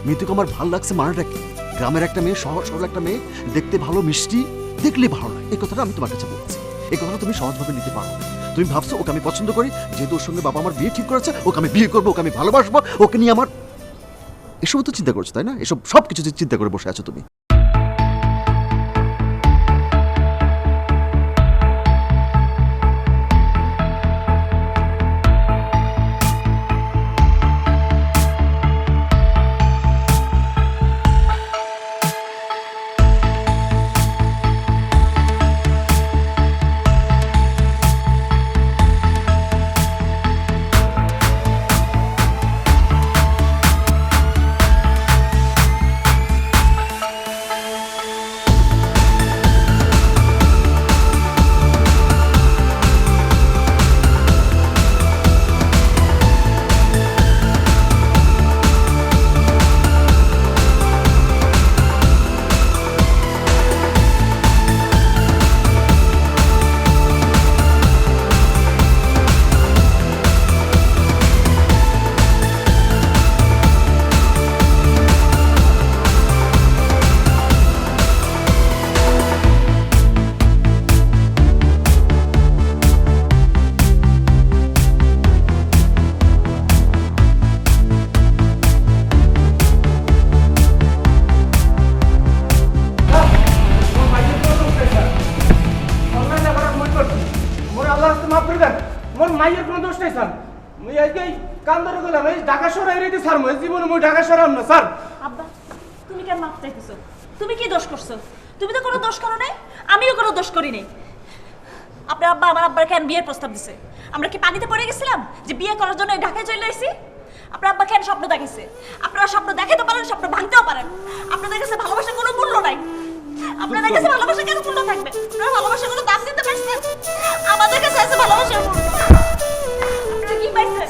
মিতুকে আমার ভাল লাগছে মানেটা কি? গ্রামের একটা মেয়ে, সহজ সরল একটা মেয়ে, দেখতে ভালো, মিষ্টি, দেখলে ভালো লাগে, এই কথাটা আমি তোমার কাছে বলছি। এই কথাটা তুমি সহজভাবে নিতে পারো। তুমি ভাবছো ওকে আমি পছন্দ করি, যেহেতু ওর সঙ্গে বাবা আমার বিয়ে ঠিক করেছে, ওকে আমি বিয়ে করবো, ওকে আমি ভালোবাসবো, ওকে নিয়ে আমার, এসব তো চিন্তা করছো তাই না? এসব সব কিছু চিন্তা করে বসে আছো তুমি। মাফ করে দেন, মোর মাইয়ের কোনো দোষ নাই স্যার। মুই আজকে কান ধরে গেলাম, এই ঢাকা শহরে এরিতে স্যার, মই জীবনে মই ঢাকা শহরে না স্যার। আব্বা তুমি কেন মাপ চাইতেছো? তুমি কি দোষ করছো? তুমি তো কোনো দোষ করো নাই, আমিও কোনো দোষ করি নাই। আপনার আব্বা আমার আব্বার কেন বিয়ের প্রস্তাব দিছে? আমরা কি পানিতে পড়ে গেছিলাম যে বিয়ে করার জন্য ঢাকায় চলে এসেছি? আপনার আব্বা কেন স্বপ্ন দেখাইছে? আপনারা স্বপ্ন দেখাতে পারেন, স্বপ্ন ভাঙতেও পারেন। আপনাদের কাছে ভালোবাসার কোনো মূল্য নাই। আপনাদের কাছে ভালোবাসা কেন মূল্য থাকবে? আপনারা ভালোবাসার কোনো দাম দিতে পারছেন? আমাদের কাছে আছে ভালোবাসার মূল্য। আপনারা কি পাইছেন?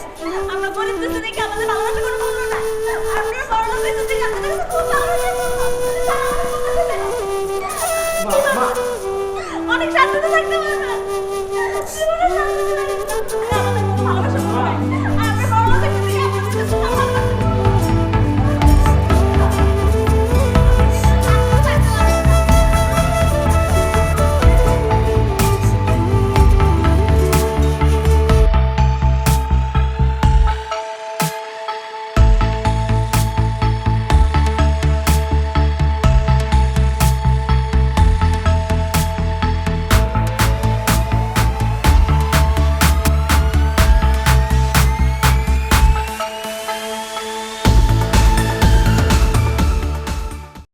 আমরা গরিব দেশে দেখে আমাদের ভালোবাসার কোনো মূল্য নাই। আপনারা বড় লোক দেশে দেখে আমাদের কাছে খুব ভালোবাসা। অনেক শান্তিতে থাকতে পারে।